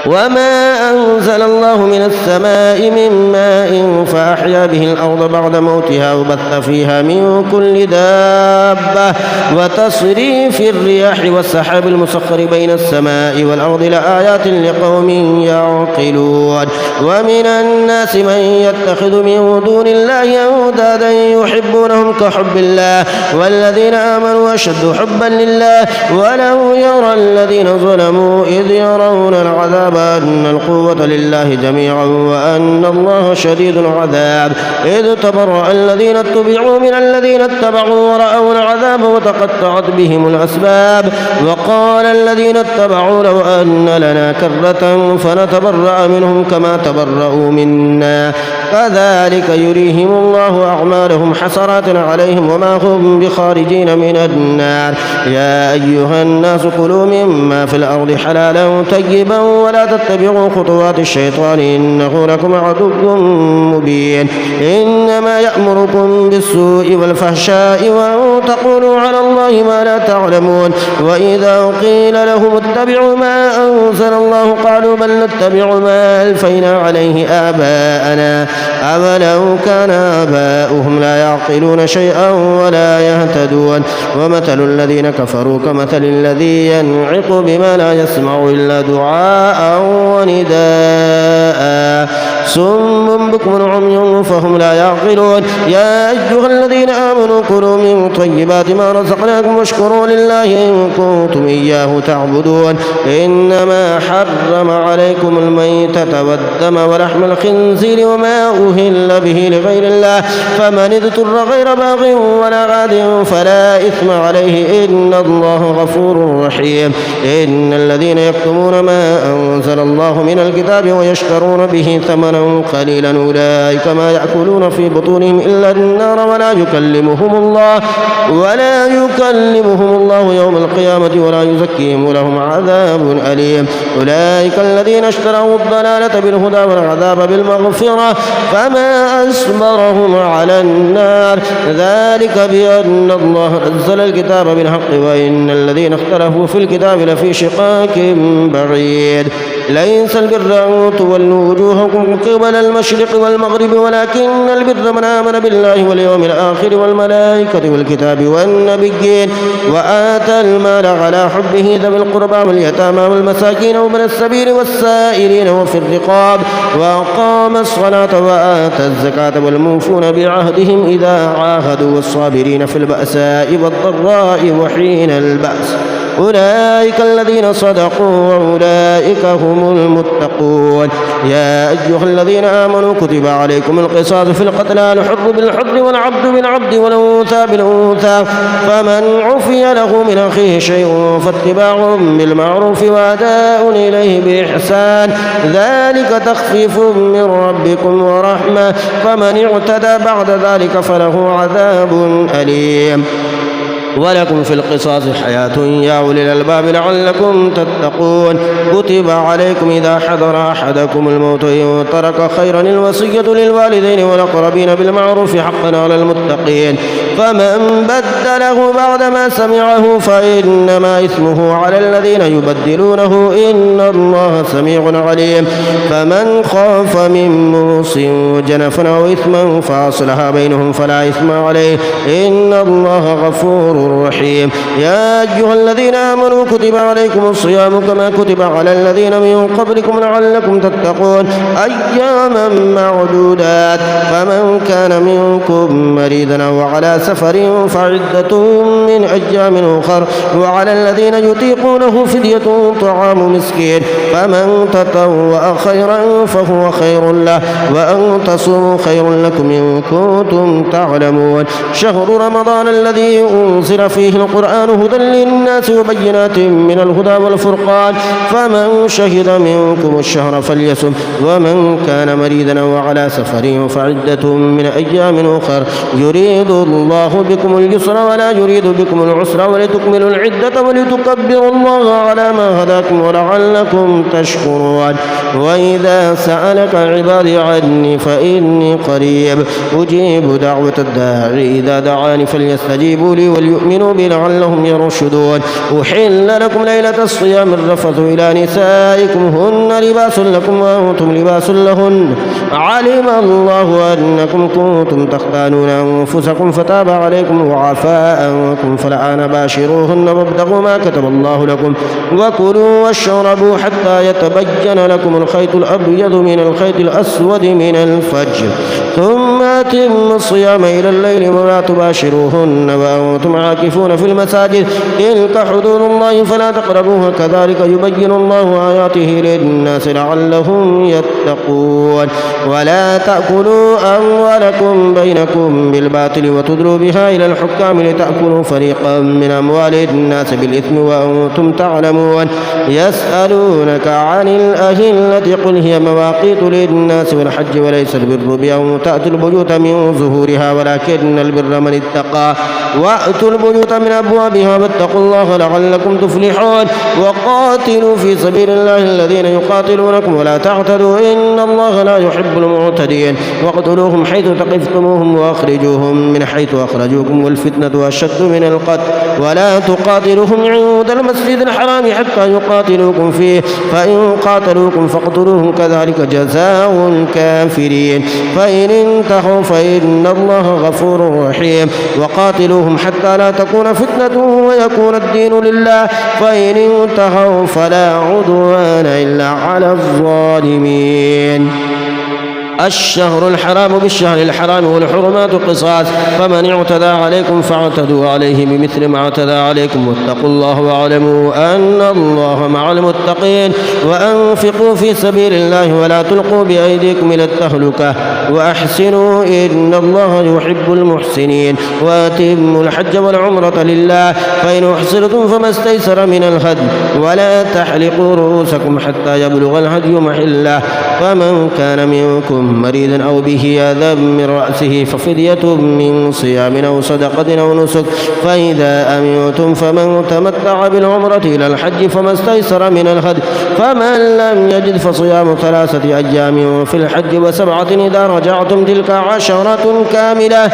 وما أنزل الله من السماء من ماء فأحيا به الأرض بعد موتها وبث فيها من كل دابة وتصريف الرياح والسحاب المسخر بين السماء والأرض لآيات لقوم يعقلون ومن الناس من يتخذ من دون الله أندادا يحبونهم كحب الله والذين آمنوا أشد حبا لله ولو يرى الذين ظلموا إذ يرون العذاب أن القوة لله جميعا وأن الله شديد العذاب إذ تبرأ الذين اتبعوا من الذين اتبعوا ورأوا العذاب وتقطعت بهم الأسباب وقال الذين اتبعوا لو أن لنا كرة فنتبرأ منهم كما تبرأوا منا كذلك يريهم الله أعمالهم حسرات عليهم وما هم بخارجين من النار. يا أيها الناس كلوا مما في الأرض حلالا طيبا ولا تتبعوا خطوات الشيطان إنه لكم عدو مبين. إنما يأمركم بالسوء والفحشاء وأن تقولوا على الله ما لا تعلمون. وإذا قيل لهم اتبعوا ما أنزل الله قالوا بل نتبع ما ألفينا عليه آباءنا أولو كان آباؤهم لا يعقلون شيئا ولا يهتدون. ومثل الذين كفروا كمثل الذي ينعق بما لا يسمع إلا دعاء ونداء صم بكم عمي فهم لا يعقلون. يا أيها الذين آمنوا كلوا من طيبات ما رزقناكم واشكروا لله إن كنتم إياه تعبدون. إنما حرم عليكم الميتة والدم ولحم الخنزير وما أهل به لغير الله فمن اضطر غير باغ ولا عاد فلا إثم عليه إن الله غفور رحيم. إن الذين يكتمون ما أنزل الله من الكتاب ويشترون به ثمنا قليلا أولئك ما يأكلون في بطونهم إلا النار ولا يكلمهم الله يوم القيامة ولا يزكيهم ولهم عذاب أليم. أولئك الذين اشتروا الضلالة بالهدى والعذاب بالمغفرة فما أصبرهم على النار ذلك بأن الله نزل الكتاب بالحق وإن الذين اختلفوا في الكتاب لفي شقاق بعيد. ليس البر أن تولوا وجوهكم قبل المشرق والمغرب ولكن البر من آمن بالله واليوم الآخر والملائكة والكتاب والنبيين وآتى المال على حبه ذوي القربى واليتامى والمساكين وابن السبيل والسائلين وفي الرقاب وأقام الصلاة وآتى الزكاة والموفون بعهدهم إذا عاهدوا والصابرين في البأساء والضراء وحين البأس أولئك الذين صدقوا وأولئك هم المتقون. يا أيها الذين آمنوا كتب عليكم القصاص في القتلى الحر بالحر والعبد بالعبد والأنثى بالأنثى فمن عفي له من أخيه شيء فاتباع بالمعروف وأداء إليه بإحسان ذلك تخفيف من ربكم ورحمة فمن اعتدى بعد ذلك فله عذاب أليم. ولكم في القصاص حياة يا أولي الألباب لعلكم تتقون. كتب عليكم إذا حضر أحدكم الموت إن ترك خيرا الوصية للوالدين والأقربين بالمعروف حقا على المتقين فمن بدله بعدما سمعه فإنما إثمه على الذين يبدلونه إن الله سميع عليم. فمن خاف من موص جنفا أو إثما فأصلح بينهم فلا إثم عليه إن الله غفور رحيم. يا أيها الذين آمنوا كتب عليكم الصيام كما كتب على الذين من قبلكم لعلكم تتقون أياما معدودات فمن كان منكم مريضا أو على سفر فعدة من أيام أخر وعلى الذين يطيقونه فدية طعام مسكين فمن تطوع خيرا فهو خير له وأن تصوموا خير لكم إن كنتم تعلمون. شهر رمضان الذي أنزل فيه القرآن هدى للناس وبينات من الهدى والفرقان فمن شهد منكم الشهر فليصم ومن كان مريضا وعلى سفر فعدة من أيام أخر يريد الله بكم اليسر ولا يريد بكم العسر ولتكملوا العدة ولتكبروا الله على ما هداكم ولعلكم تشكرون. وإذا سألك عبادي عني فإني قريب أجيب دعوة الداعي إذا دعاني فليستجيبوا لي وليؤمنوا بي لعلهم يرشدون. أحل لكم ليلة الصيام الرفث إلى نسائكم هن لباس لكم وأنتم لباس لهن علم الله أنكم كنتم تختانون أنفسكم فتاب عليكم وعفى عنكم فالآن باشروهن وابتغوا ما كتب الله لكم وكلوا واشربوا حتى يتبين لكم الخيط الأبيض من الخيط الأسود من الفجر ثم أتموا الصيام إلى الليل ولا تباشروهن وأنتم عاكفون في المساجد تلك حدود الله فلا تقربوها كذلك يبين الله آياته للناس لعلهم يتقون ولا تأكلوا أموالكم بينكم بالباطل وتدلوا بها إلى الحكام لتأكلوا فريقا من أموال الناس بالإثم وأنتم تعلمون يسألونك عن الأهلة قل هي مواقيت للناس والحج وليس البر بأن تأتوا البيوت من ظهورها ولكن البر من اتقى وأتوا البيوت من أبوابها واتقوا الله لعلكم تفلحون وقاتلوا في سبيل الله الذين يقاتلونكم ولا تعتدوا إن الله لا يحب المعتدين واقتلوهم حيث ثقفتموهم وأخرجوهم من حيث أخرجوكم والفتنة أشد من القتل ولا تقاتلوهم عند المسجد الحرام حتى يقاتلوكم فيه فإن قاتلوكم فاقتلوهم كذلك جزاء الكافرين فإن انتهوا فإن الله غفور رحيم وقاتلوهم حتى لا تكون فتنة ويكون الدين لله فإن انتهوا فلا عدوان إلا على الظالمين الشهر الحرام بالشهر الحرام والحرمات قصاص فمن اعتدى عليكم فاعتدوا عليه بمثل ما اعتدى عليكم واتقوا الله واعلموا أن الله مع المتقين وأنفقوا في سبيل الله ولا تلقوا بأيديكم إلى التهلكة وأحسنوا إن الله يحب المحسنين وأتموا الحج والعمرة لله فإن أحصرتم فما استيسر من الهدي ولا تحلقوا رؤوسكم حتى يبلغ الهدي محله فمن كان منكم مريضا أو به أذى من رأسه ففدية من صيام أو صدقة أو نسك فإذا أمنتم فمن تمتع بالعمرة إلى الحج فما استيسر من الهدي فمن لم يجد فصيام 3 أيام في الحج و7 إذا رجعتم تلك 10 كاملة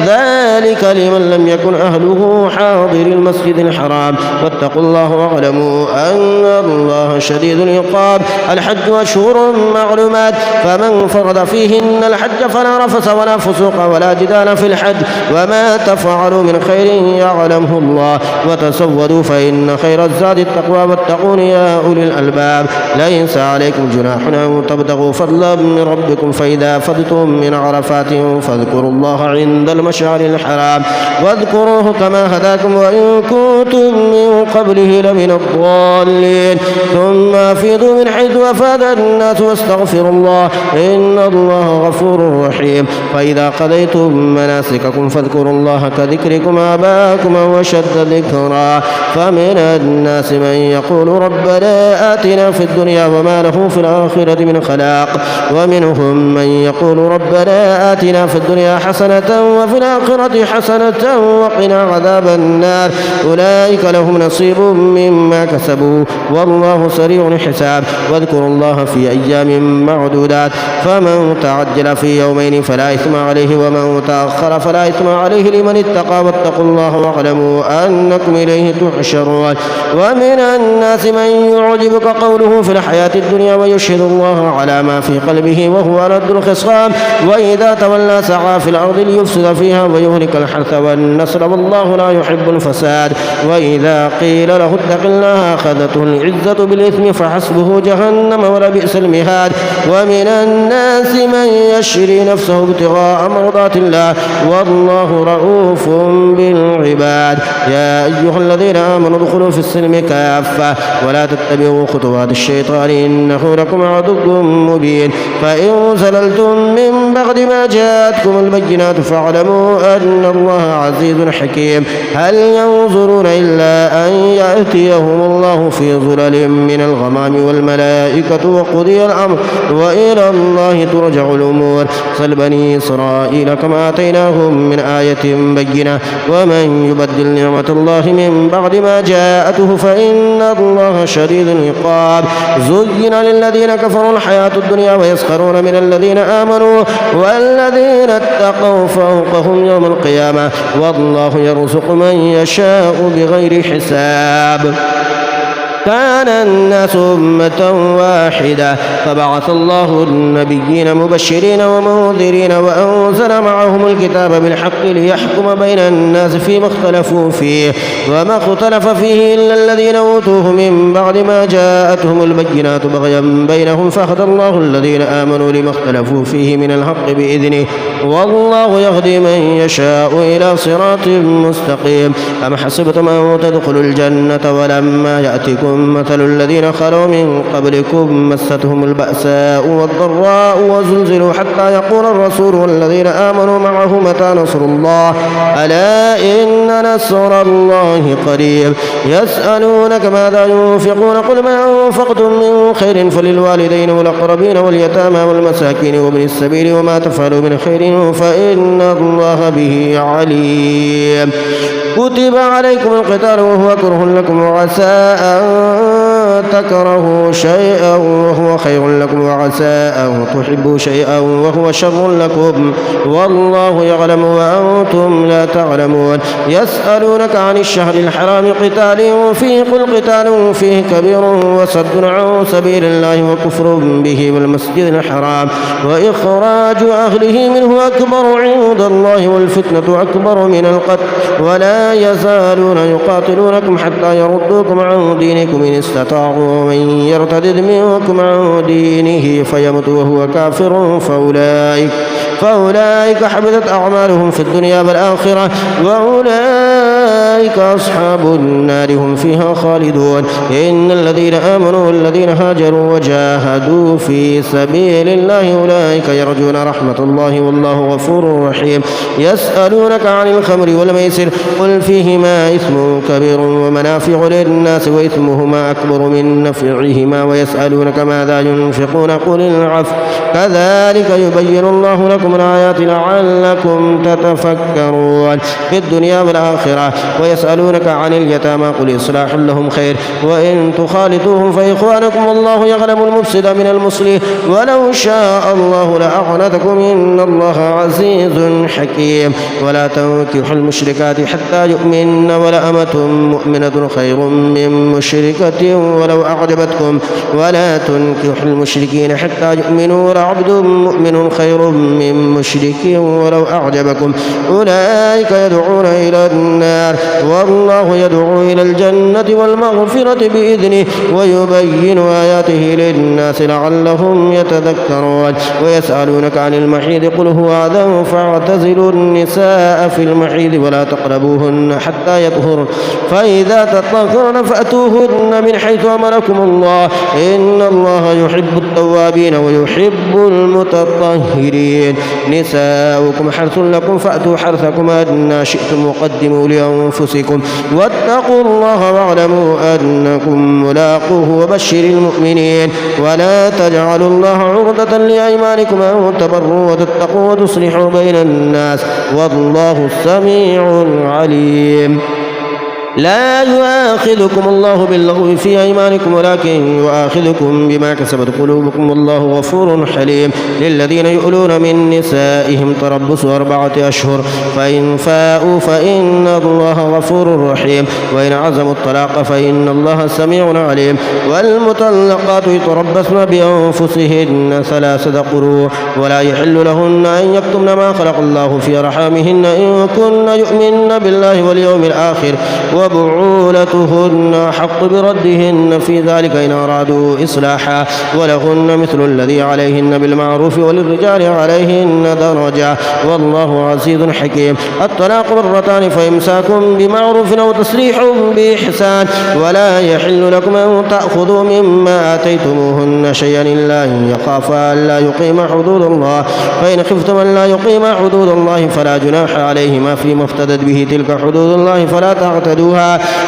ذلك لمن لم يكن أهله حاضر المسجد الحرام واتقوا الله واعلموا أن الله شديد العقاب الحج أشهر معلومات فمن فرض فيهن الحج فلا رفث ولا فسوق ولا جدال في الحج وما تفعلوا من خير يعلمه الله وتزودوا فإن خير الزاد التقوى واتقون يا أولي الألباب ليس عليكم جناح أن تبتغوا فضلا من ربكم فإذا فضتم من عرفات فاذكروا الله عند المشعر الحرام واذكروه كما هداكم وإن كنتم من قبله لمن الضالين ثم أفيضوا من حيث أفاد الناس واستغفروا الله إن الله غفور رحيم فإذا قضيتم مناسككم فاذكروا الله كذكركم آباءكم وشد ذكرا فمن الناس من يقول ربنا آتنا في الدنيا وما له في الآخرة من خلاق ومنهم من يقول ربنا آتنا في الدنيا حسنة وفي الآخرة حسنة وقنا عذاب النار أولئك لهم نصيب مما كسبوا والله سريع الحساب واذكروا الله في أيام معدودات فمن تعجل في يومين فلا إثم عليه ومن تأخر فلا إثم عليه لمن اتقى واتقوا الله واعلموا أنكم إليه تحشرون ومن الناس من يعجبك قوله في الحياة الدنيا ويشهد الله على ما في قلبه وهو ألد الخصام وإذا تولى سعى في الأرض ليفسد فيها ويهلك الحرث والنسل والله لا يحب الفساد وإذا قيل له اتق الله أخذته العزة بالإثم فحسبه جهنم ولبئس المهاد ومن الناس من يشري نفسه ابتغاء مرضات الله والله رؤوف بالعباد يا أيها الذين آمنوا ادخلوا في السلم كافة ولا تتبعوا خطوات الشيطان إنه لكم عدو مبين فإن زللتم من بعد ما جاءتكم البينات فاعلموا أن الله عزيز حكيم هل ينظرون إلا أن يأتيهم الله في ظلل من الغمام والملائكة وقضي الأمر وإلى الله ترجع الأمور صل بني إسرائيل كما آتيناهم من آية بينة ومن يبدل نعمة الله من بعد ما جاءته فإن الله شديد العقاب زين للذين كفروا الحياة الدنيا ويسخرون من الذين آمنوا والذين اتقوا فوقهم يوم القيامة والله يرزق من يشاء بغير حساب كان الناس أمة واحدة فبعث الله النبيين مبشرين ومنذرين وأنزل معهم الكتاب بالحق ليحكم بين الناس فيما اختلفوا فيه وما اختلف فيه إلا الذين أوتوه من بعد ما جاءتهم البينات بغيا بينهم فهدى الله الذين آمنوا لما اختلفوا فيه من الحق بإذنه والله يهدي من يشاء إلى صراط مستقيم. أم حسبتم أن تدخلوا الجنة ولما يأتكم مثل الذين خلوا من قبلكم مستهم البأساء والضراء وزلزلوا حتى يقول الرسول والذين آمنوا معه متى نصر الله ألا إن نصر الله قريب. يسألونك ماذا ينفقون قل ما أنفقتم من خير فللوالدين والأقربين واليتامى والمساكين وابن السبيل وما تفعلوا من خير فإن الله به عليم. كتب عليكم القتال وهو كره لكم وعسى أن تكرهوا شيئا وهو خير لكم وعسى أن تحبوا شيئا وهو شر لكم والله يعلم وأنتم لا تعلمون. يسألونك عن الشهر الحرام قتال فيه قل قتال فيه كبير وصد عن سبيل الله وكفر به والمسجد الحرام وإخراج أهله منه أكبر عند الله والفتنة أكبر من القتل ولا يزالون يقاتلونكم حتى يردوكم عن دينكم إن استطاعوا ومن يرتد منكم عن دينه فيمت وهو كافر فأولئك حبطت أعمالهم في الدنيا والآخرة وأولئك أصحاب النار هم فيها خالدون. إن الذين آمنوا والذين هاجروا وجاهدوا في سبيل الله أولئك يرجون رحمة الله والله غفور رحيم. يسألونك عن الخمر والميسر قل فيهما إثم كبير ومنافع للناس وإثمهما أكبر من نفعهما ويسألونك ماذا ينفقون قل العفو كذلك يبين الله لكم الآيات لعلكم تتفكرون في الدنيا والآخرة. ويسألونك عن اليتامى قل إصلاح لهم خير وإن تخالطوهم فإخوانكم والله يعلم المفسد من المصلح ولو شاء الله لأعنتكم إن الله عزيز حكيم. ولا تنكحوا المشركات حتى يؤمن ولأمة مؤمنة خير من مشركة ولو أعجبتكم ولا تنكحوا المشركين حتى يؤمنوا ولعبد مؤمن خير من مشرك ولو أعجبكم أولئك يدعون إلى النار والله يدعو إلى الجنة والمغفرة بإذنه ويبين آياته للناس لعلهم يتذكرون. ويسألونك عن المحيض قل هو أذى فاعتزلوا النساء في المحيض ولا تقربوهن حتى يطهرن فإذا تطهرن فأتوهن من حيث أمركم الله إن الله يحب التوابين ويحب المتطهرين. نساؤكم حرث لكم فأتوا حرثكم أن شئتم وقدموا لأنفسكم واتقوا الله واعلموا أنكم ملاقوه وبشر المؤمنين. ولا تجعلوا الله عرضة لأيمانكم أن تبروا وتتقوا وتصلحوا بين الناس والله السميع العليم. لا يؤاخذكم الله باللغو في أيمانكم ولكن يؤاخذكم بما كسبت قلوبكم والله غفور حليم. للذين يؤلون من نسائهم تربص 4 أشهر فإن فاءوا فإن الله غفور رحيم وإن عزموا الطلاق فإن الله سميع عليم. والمطلقات يتربصن بأنفسهن 3 قروء ولا يحل لهن أن يكتمن ما خلق الله في أرحامهن إن كن يؤمن بالله واليوم الآخر وبعولتهن حق بردهن في ذلك إن أرادوا إصلاحا ولهن مثل الذي عليهن بالمعروف وللرجال عليهن درجة والله عزيز حكيم. الطلاق 2 فإمساك بمعروف أو تسريح بإحسان ولا يحل لكم أن تأخذوا مما آتيتموهن شيئا إلا أن يخافا ألا يقيما حدود الله فإن خفتم أن لا يقيما حدود الله فلا جناح عليهما فيما افتدت به تلك حدود الله فلا تعتدوها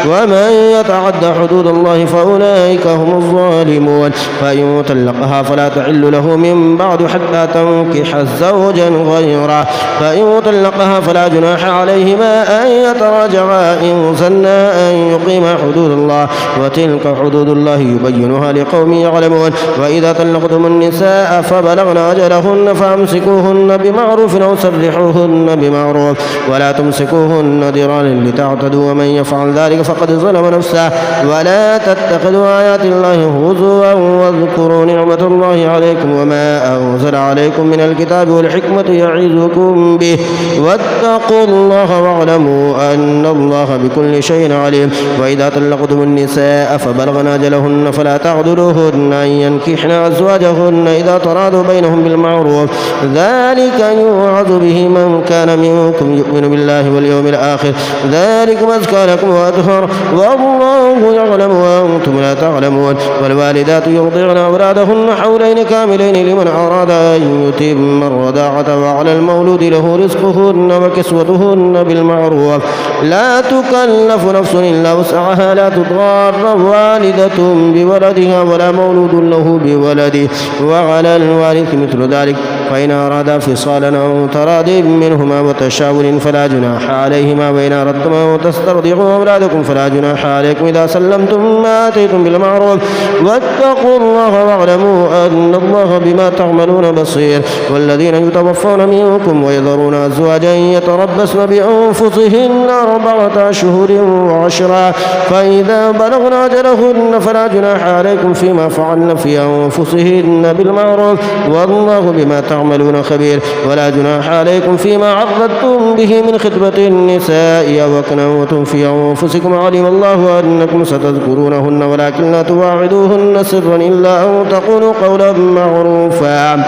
ومن يتعد حدود الله فأولئك هم الظالمون. فإن طلقها فلا تحل له من بعد حتى تنكح زوجا غيره فإن طلقها فلا جناح عليهما أن يتراجعا إن ظنا أن يقيما حدود الله وتلك حدود الله يبينها لقوم يعلمون. وإذا طلقتم النساء فبلغن أجلهن فأمسكوهن بمعروف أو سرحوهن بمعروف ولا تمسكوهن ضرارا لتعتدوا ومن يفعل يفعل ذلك فقد ظلم نفسه. ولا تتخذوا آيات الله هزوا واذكروا نعمة الله عليكم وما أنزل عليكم من الكتاب والحكمة يعظكم به واتقوا الله واعلموا أن الله بكل شيء عليم. وإذا طلقتم النساء فبلغن أجلهن فلا تعذروهن أن ينكحن أزواجهن إذا تراضوا بينهم بالمعروف ذلك يوعظ به من كان منكم يؤمن بالله واليوم الآخر ذلكم أزكى لكم وأطهر والله يعلم وأنتم لا تعلمون. والوالدات يرضعن أولادهن حولين كاملين لمن أراد أن يتم الرضاعة وعلى المولود له رزقهن وكسوتهن بالمعروف لا تكلف نفس إلا وسعها لا تضار والدة بولدها ولا مولود له بولده وعلى الوارث مثل ذلك فإن أرادا فصالا أو تراض منهما وتشاور فلا جناح عليهما. وإن أردتم أن تسترضعوا أولادكم فلا جناح عليكم إذا سلمتم ما آتيتم بالمعروف واتقوا الله واعلموا أن الله بما تعملون بصير. والذين يتوفون منكم ويذرون أزواجا يتربصن بأنفسهن 4 أشهر و10 فإذا بلغن أجلهن فلا جناح عليكم فيما فعلن في أنفسهن بالمعروف والله بما تعملون خبير. ولا جناح عليكم فيما عرضتم به من خطبة النساء أو أكننتم في أنفسكم علم الله أنكم ستذكرونهن ولكن لا تواعدوهن سرا إلا أن تقولوا قولا معروفا.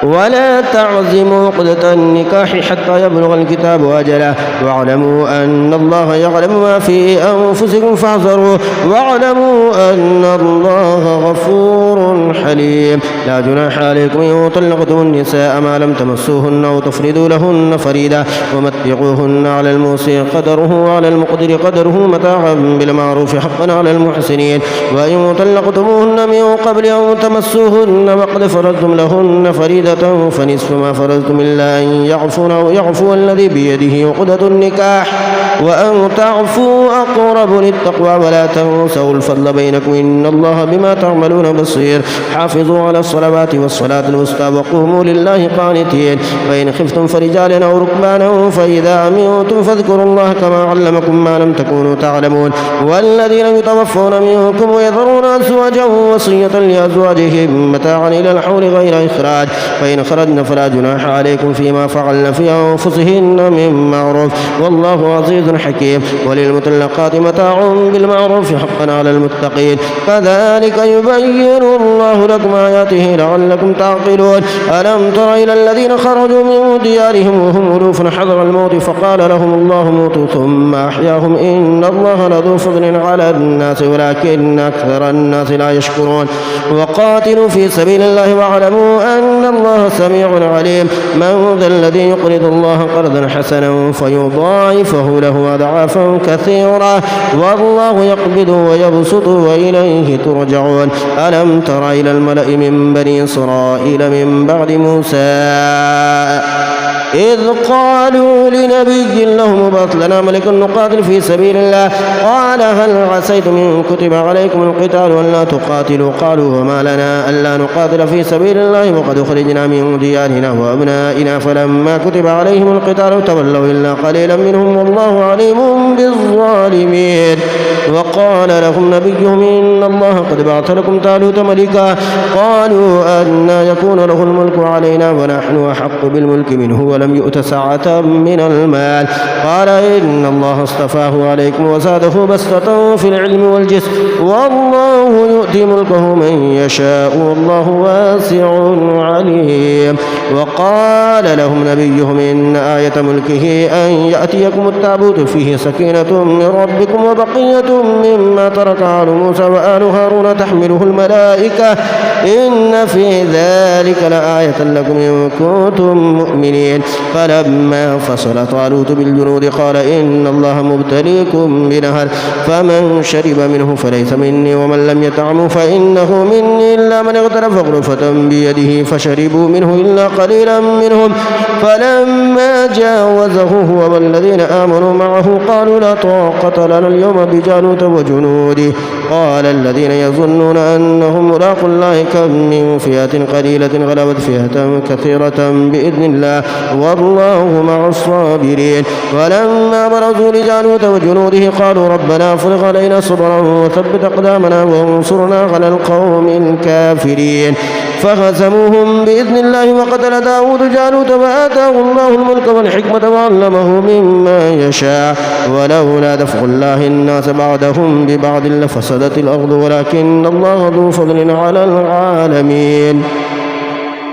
ولا تعزموا عقدة النكاح حتى يبلغ الكتاب أجله واعلموا أن الله يعلم ما في أنفسكم فاحذروه واعلموا أن الله غفور حليم. لا جناح عليكم إن طلقتم النساء ما لم تمسوهن أو تفردوا لهن فريدا ومتعوهن على الموسع قدره وعلى المقدر قدره متاعا بالمعروف حقا على المحسنين. وإن طلقتموهن من قبل أن تمسوهن وقد فرضتم لهن فريدا فنصف ما فرضتم إلا أن يعفون أو يعفو الذي بيده عقدة النكاح وأن تعفوا أقرب للتقوى ولا تنسوا الفضل بينكم إن الله بما تعملون بصير. حافظوا على الصلوات والصلاة الوسطى وقوموا لله قانتين. فإن خفتم فرجالا أو ركبانا فإذا أمنتم فاذكروا الله كما علمكم ما لم تكونوا تعلمون. والذين يتوفون منكم ويذرون أزواجا وصية لأزواجهم متاعا إلى الحول غير إخراج فإن خرجن فلا جناح عليكم فيما فعلن في أنفسهن من معروف والله عزيز حكيم. وللمطلقات متاع بالمعروف حقا على المتقين كذلك يبين الله لكم آياته لعلكم تعقلون. ألم تر إلى الذين خرجوا من ديارهم وهم ألوف حذر الموت فقال لهم الله موتوا ثم أحياهم إن الله لذو فضل على الناس ولكن أكثر الناس لا يشكرون. وقاتلوا في سبيل الله واعلموا أن الله سميع عليم. من ذا الذي يقرض الله قرضا حسنا فيضاعفه له أضعافا كثيرة والله يقبض ويبسط وإليه ترجعون. ألم تر إلى الملأ من بني إسرائيل من بعد موسى إذ قالوا لنبي له ابعث لنا ملكا نقاتل في سبيل الله قال هل عسيتم إن كتب عليكم القتال ألا تقاتلوا قالوا وما لنا ألا نقاتل في سبيل الله وقد خرجنا من ديارنا وأبنائنا فلما كتب عليهم القتال تولوا إلا قليلا منهم والله عليم بالظالمين. وقال لهم نبيهم إن الله قد بعث لكم طالوت ملكا قالوا أنى يكون له الملك علينا ونحن أحق بالملك منه ولم يؤت سعة من المال قال إن الله اصطفاه عليكم وزاده بسطة في العلم والجسم والله يؤتي ملكه من يشاء والله واسع عليم. وقال لهم نبيهم إن آية ملكه أن يأتيكم التابوت فيه سكينة من ربكم وبقية مما ترك آل موسى وآل هارون تحمله الملائكة إن في ذلك لآية لكم إن كنتم مؤمنين. فلما فصل طالوت بالجنود قال إن الله مبتليكم بنهر فمن شرب منه فليس مني ومن لم يطعمه فإنه مني إلا من اغترف غرفة بيده فشربوا منه إلا قليلا منهم. فلما جاوزه هو والذين آمنوا معه قالوا لا طاقة لنا اليوم بجالوت وجنوده قال الذين يظنون أنهم ملاقو الله كم من فئة قليلة غلبت فئة كثيرة بإذن الله والله مع الصابرين. ولما برزوا لجالوت وجنوده قالوا ربنا افرغ علينا صبرا وثبت أقدامنا وانصرنا على القوم الكافرين. فهزموهم بإذن الله وقتل داود جالوت وآتاه الله الملك والحكمة وعلمه مما يشاء ولولا دفع الله الناس بعدهم ببعض لفسدت الأرض ولكن الله ذو فضل على العالمين.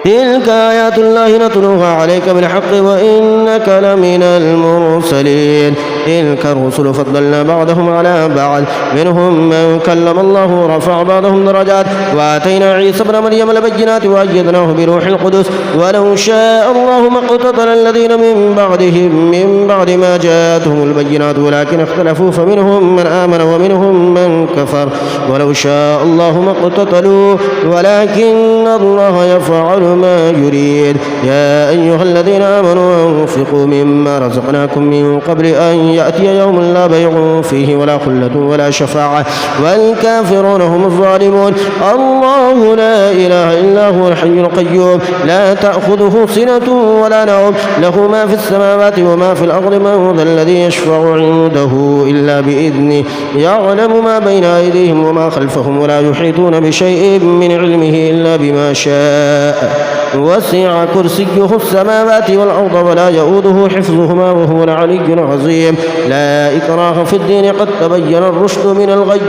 تلك آيات الله نتلوها عليك بالحق وإنك لمن المرسلين. تلك الرسل فضلنا بعضهم على بعض منهم من كلم الله ورفع بعضهم درجات وآتينا عيسى ابن مريم البينات وأيدناه بروح القدس ولو شاء الله ما اقتتل الذين من بعدهم من بعد ما جاءتهم البينات ولكن اختلفوا فمنهم من آمن ومنهم من كفر ولو شاء الله ما اقتتلوا ولكن الله يفعل ما يريد. يا أيها الذين آمنوا أنفقوا مما رزقناكم من قبل أن يأتي يوم لا بيع فيه ولا خلة ولا شفاعة والكافرون هم الظالمون. الله لا إله إلا هو الحي القيوم لا تأخذه سنة ولا نوم له ما في السماوات وما في الأرض من ذا الذي يشفع عنده إلا بإذنه يعلم ما بين أيديهم وما خلفهم ولا يحيطون بشيء من علمه إلا بما شاء وسع كرسيه السماوات والأرض ولا يؤوده حفظهما وهو العلي العظيم. لا إكراه في الدين قد تبين الرشد من الغي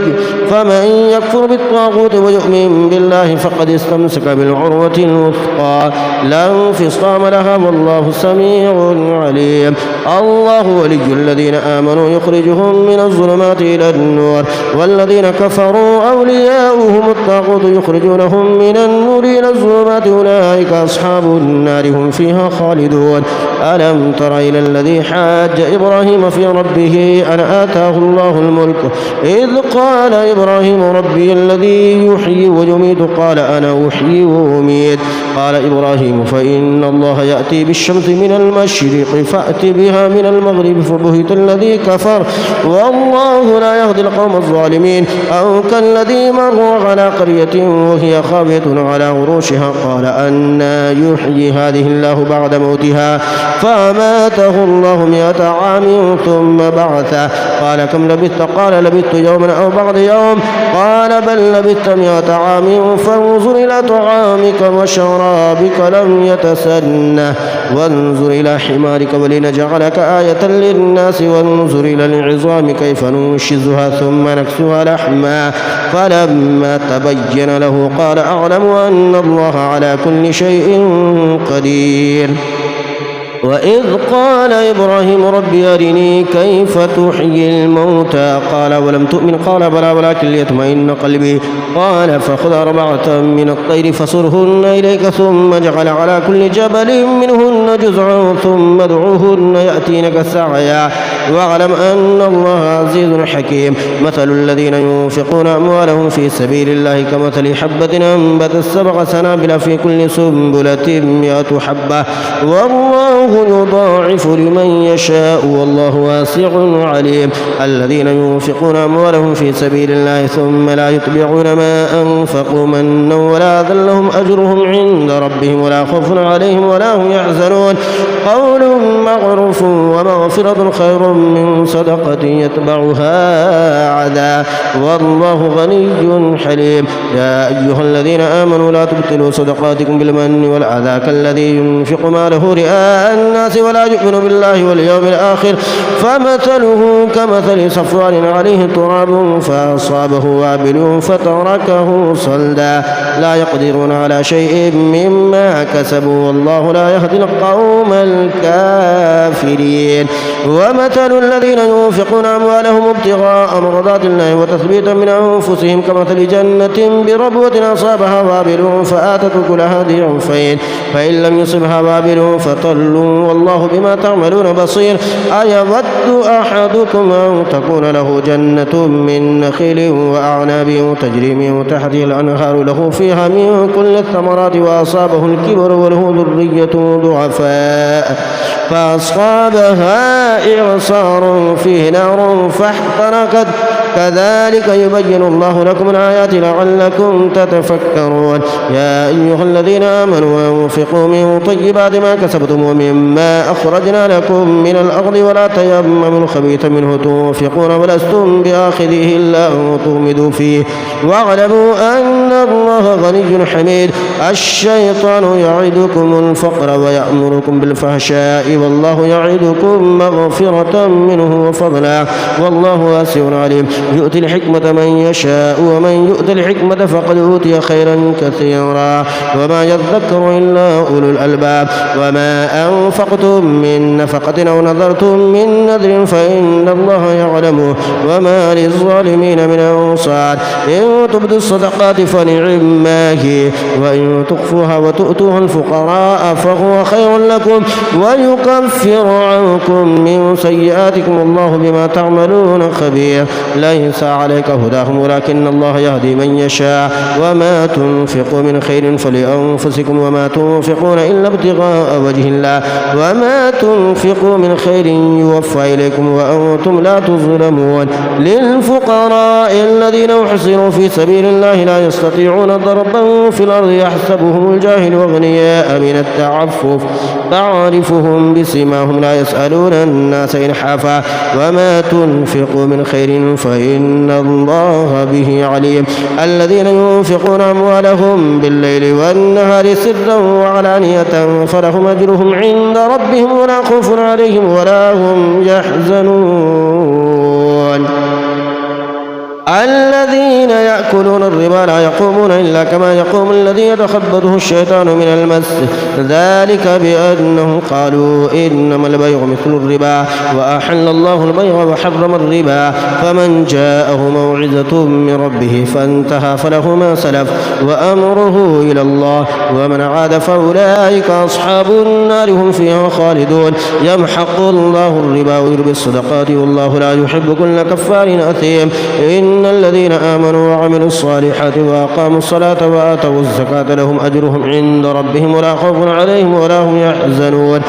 فمن يكفر بالطاغوت ويؤمن بالله فقد استمسك بالعروة الوثقى لا انفصام لها والله سميع عليم. الله ولي الذين آمنوا يخرجهم من الظلمات إلى النور والذين كفروا أولياؤهم الطاغوت يخرجونهم من النور إلى الظلمات أولئك أصحاب النار هم فيها خالدون. ألم تر إلى الذي حاج إبراهيم في ربه أن آتاه الله الملك إذ قال إبراهيم ربي الذي يحيي ويميت قال أنا أحيي وأميت قال إبراهيم فإن الله يأتي بالشمس من المشرق فأت بها من المغرب فبهت الذي كفر والله لا يهدي القوم الظالمين. أو كالذي مر على قرية وهي خاوية على عروشها قال أنى يحيي هذه الله بعد موتها فأماته الله 100 عام ثم بعثه قال كم لبثت قال لبثت يوما أو بعض يوم قال بل لبثت 100 عام فانظر إلى طعامك وشرابك لم يتسنه وانظر إلى حمارك ولنجعلك آية للناس وانظر إلى العظام كيف ننشزها ثم نكسوها لحما فلما تبين له قال أعلم أن الله على كل شيء قدير. وإذ قال إبراهيم ربي أرني كيف تحيي الموتى قال ولم تؤمن قال بلى ولكن ليطمئن قلبي قال فخذ 4 من الطير فصرهن إليك ثم اجعل على كل جبل منهن جزعا ثم ادعوهن يأتينك سعيا واعلم أن الله عزيز حكيم. مثل الذين ينفقون أموالهم في سبيل الله كمثل حبة أنبتت 7 سنابل في كل سنبلة 100 حبة والله يضاعف لمن يشاء والله واسع عليم. الذين ينفقون أموالهم في سبيل الله ثم لا يتبعون ما أنفقوا منا ولا أذى لهم أجرهم عند ربهم ولا خوف عليهم ولا هم يحزنون قول معروف ومغفرة خير من صدقة يتبعها عذاب والله غني حليم. يا أيها الذين آمنوا لا تبطلوا صدقاتكم بالمن والأذى كالذي ينفق ماله رئاء الناس ولا يؤمن بالله واليوم الآخر فمثله كمثل صفوان عليه تراب فأصابه وابل فتركه صلدا لا يقدرون على شيء مما كسبوا والله لا يهدي القوم الكافرين. ومثل الذين ينفقون أموالهم ابتغاء مرضات الله وتثبيتا من أنفسهم كمثل جنة بربوة أصابها وابل فآتت أكلها ضعفين فإن لم يصبها وابل فطل والله بما تعملون بصير. أيود أحدكم أن تكون له جنة من نخيل وأعناب تجري من تحته الأنهار له فيها من كل الثمرات وأصابه الكبر وله ذرية ضعفاء فأصابها إعصار فيه نار كذلك يبين الله لكم الآيات لعلكم تتفكرون. يا أيها الذين آمنوا أنفقوا من طيبات ما كسبتم ومما أخرجنا لكم من الأرض ولا تيمموا الخبيث منه تنفقون ولستم بآخذه إلا أن تغمضوا فيه واعلموا أن الله غني حميد. الشيطان يعدكم الفقر ويأمركم بالفحشاء والله يعدكم مغفرة منه وفضلا والله واسع عليم. يؤتي الحكمة من يشاء ومن يؤت الحكمة فقد أوتي خيرا كثيرا وما يذكر إلا أولو الألباب. وما أنفقتم من نفقة أو نذرتم من نذر فإن الله يعلمه وما للظالمين من أنصار. إن تبدوا الصدقات فنعما هي وإن تخفوها وتؤتوها الفقراء فهو خير لكم ويكفر عنكم من سيئاتكم والله بما تعملون خبير. ليس عليك هداهم ولكن الله يهدي من يشاء وما تنفقوا من خير فلأنفسكم وما تنفقون إلا ابتغاء وجه الله وما تنفقوا من خير يوفى إليكم وأنتم لا تظلمون. للفقراء الذين أحصروا في سبيل الله لا يستطيعون ضربا في الأرض يحسبهم الجاهل أغنياء من التعفف تعرفهم بسيماهم لا يسألون الناس إلحافا وما تنفقوا من خير فإن الله به عليم. الذين ينفقون أموالهم بالليل والنهار سرا وعلانية فلهم أجرهم عند ربهم ولا خوف عليهم ولا هم يحزنون. الذين يأكلون الربا لا يقومون إلا كما يقوم الذي يتخبطه الشيطان من المس ذلك بأنهم قالوا إنما البيع مثل الربا وأحل الله البيع وحرم الربا. فمن جاءه موعظة من ربه فانتهى فله ما سلف وأمره إلى الله ومن عاد فأولئك أصحاب النار هم فيها خالدون. يمحق الله الربا ويربي الصدقات والله لا يحب كل كفار أثيم. إن الذين آمنوا وعملوا الصالحات وأقاموا الصلاة وآتوا الزكاة لهم أجرهم عند ربهم ولا خوف عليهم ولا هم يحزنون.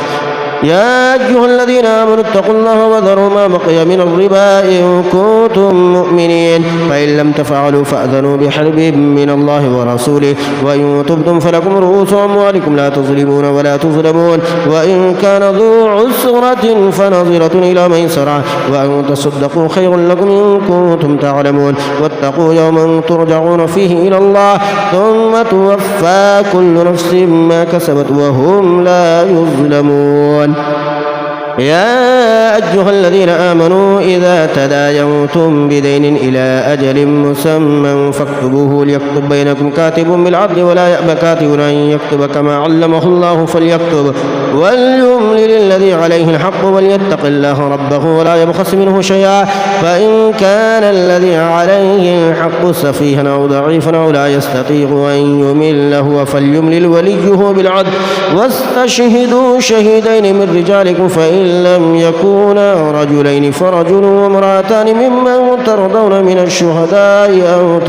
يا أيها الذين آمنوا اتقوا الله وذروا ما بقي من الربا إن كنتم مؤمنين فإن لم تفعلوا فأذنوا بحرب من الله ورسوله وإن تبتم فلكم رؤوس أموالكم لا تظلمون ولا تظلمون. وإن كان ذو عسرة فنظرة إلى ميسرة وأن تصدقوا خير لكم إن كنتم تعلمون. واتقوا يوما ترجعون فيه إلى الله ثم توفى كل نفس ما كسبت وهم لا يظلمون. يا أيها الذين آمنوا إذا تداينتم بدين إلى أجل مسمى فاكتبوه ليكتب بينكم كاتب بالعدل ولا يأبى كاتب أن يكتب كما علمه الله فليكتب وليملل الذي عليه الحق وليتق الله ربه ولا يبخس منه شيئا. فإن كان الذي عليه الحق سفيها أو ضعيفا أو لا يستطيع أن يمل هو فليملل وليه بالعدل واستشهدوا شهيدين من رجالكم فإن لم يكونا رجلين فرجل وامرأتان ممن ترضون من الشهداء أن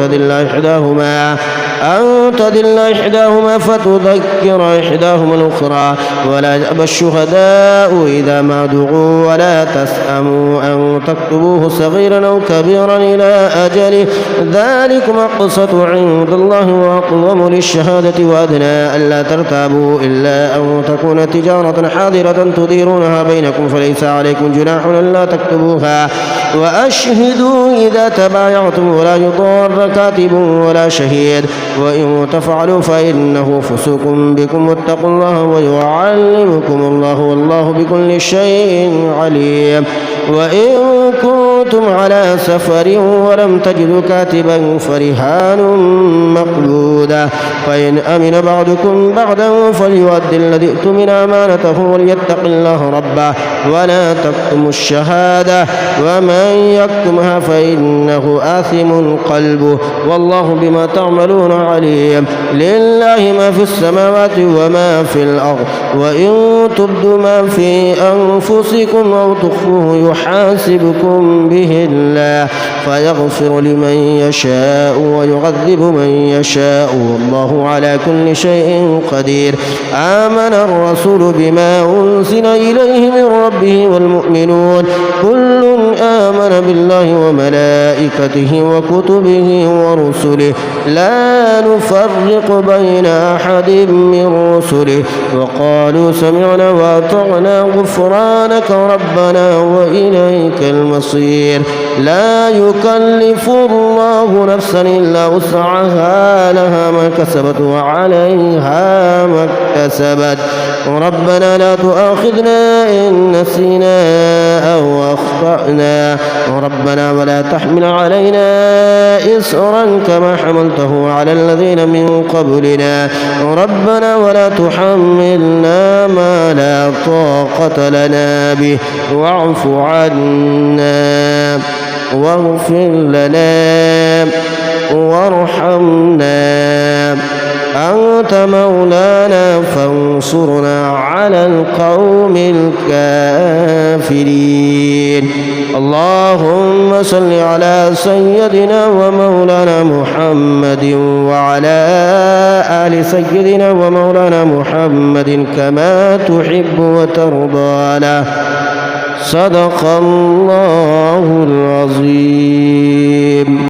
تدل إحداهما فتذكر إحداهما الأخرى ولا يأبى الشهداء إذا ما دعوا ولا تسأموا أن تكتبوه صغيرا أو كبيرا إلى أجله ذلكم أقسط عند الله وأقوم للشهادة وأدنى ألا ترتابوا إلا أن تكون تجارة حاضرة تديرونها بينكم فليس عليكم جناح ألا تكتبوها وأشهدوا إذا تبايعتم ولا يضار كاتب ولا شهيد وإن تفعلوا فإنه فسوق بكم واتقوا الله ويعلمكم الله والله بكل شيء عليم. وإن كنتم على سفر ولم تجدوا كاتبا فرهان مقبودا فإن أمن بعضكم بعدا فليؤدي الذي ائتمن أمانته وليتق الله ربه ولا تكتموا الشهادة ومن يكتمها فإنه آثم قلبه والله بما تعملون عليم. لله ما في السماوات وما في الأرض وإن تبدوا ما في أنفسكم أو تخفوه يحاسبكم به الله فيغفر لمن يشاء ويعذب من يشاء والله على كل شيء قدير. آمن الرسول بما أنزل إليه من ربه والمؤمنون كل آمن آمن بالله وملائكته وكتبه ورسله لا نفرق بين أحد من رسله وقالوا سمعنا وأطعنا غفرانك ربنا وإليك المصير. لا يكلف الله نفسا إلا وسعها لها ما كسبت وعليها ما اكتسبت. ربنا لا تؤاخذنا إن نسينا أو أخطأنا ربنا ولا تحمل علينا إصرا كما حملته على الذين من قبلنا ربنا ولا تحملنا ما لا طاقة لنا به واعف عنا واغفر لنا وارحمنا أنت مولانا فانصرنا على القوم الكافرين. اللهم صل على سيدنا ومولانا محمد وعلى آل سيدنا ومولانا محمد كما تحب وترضى له. صدق الله العظيم.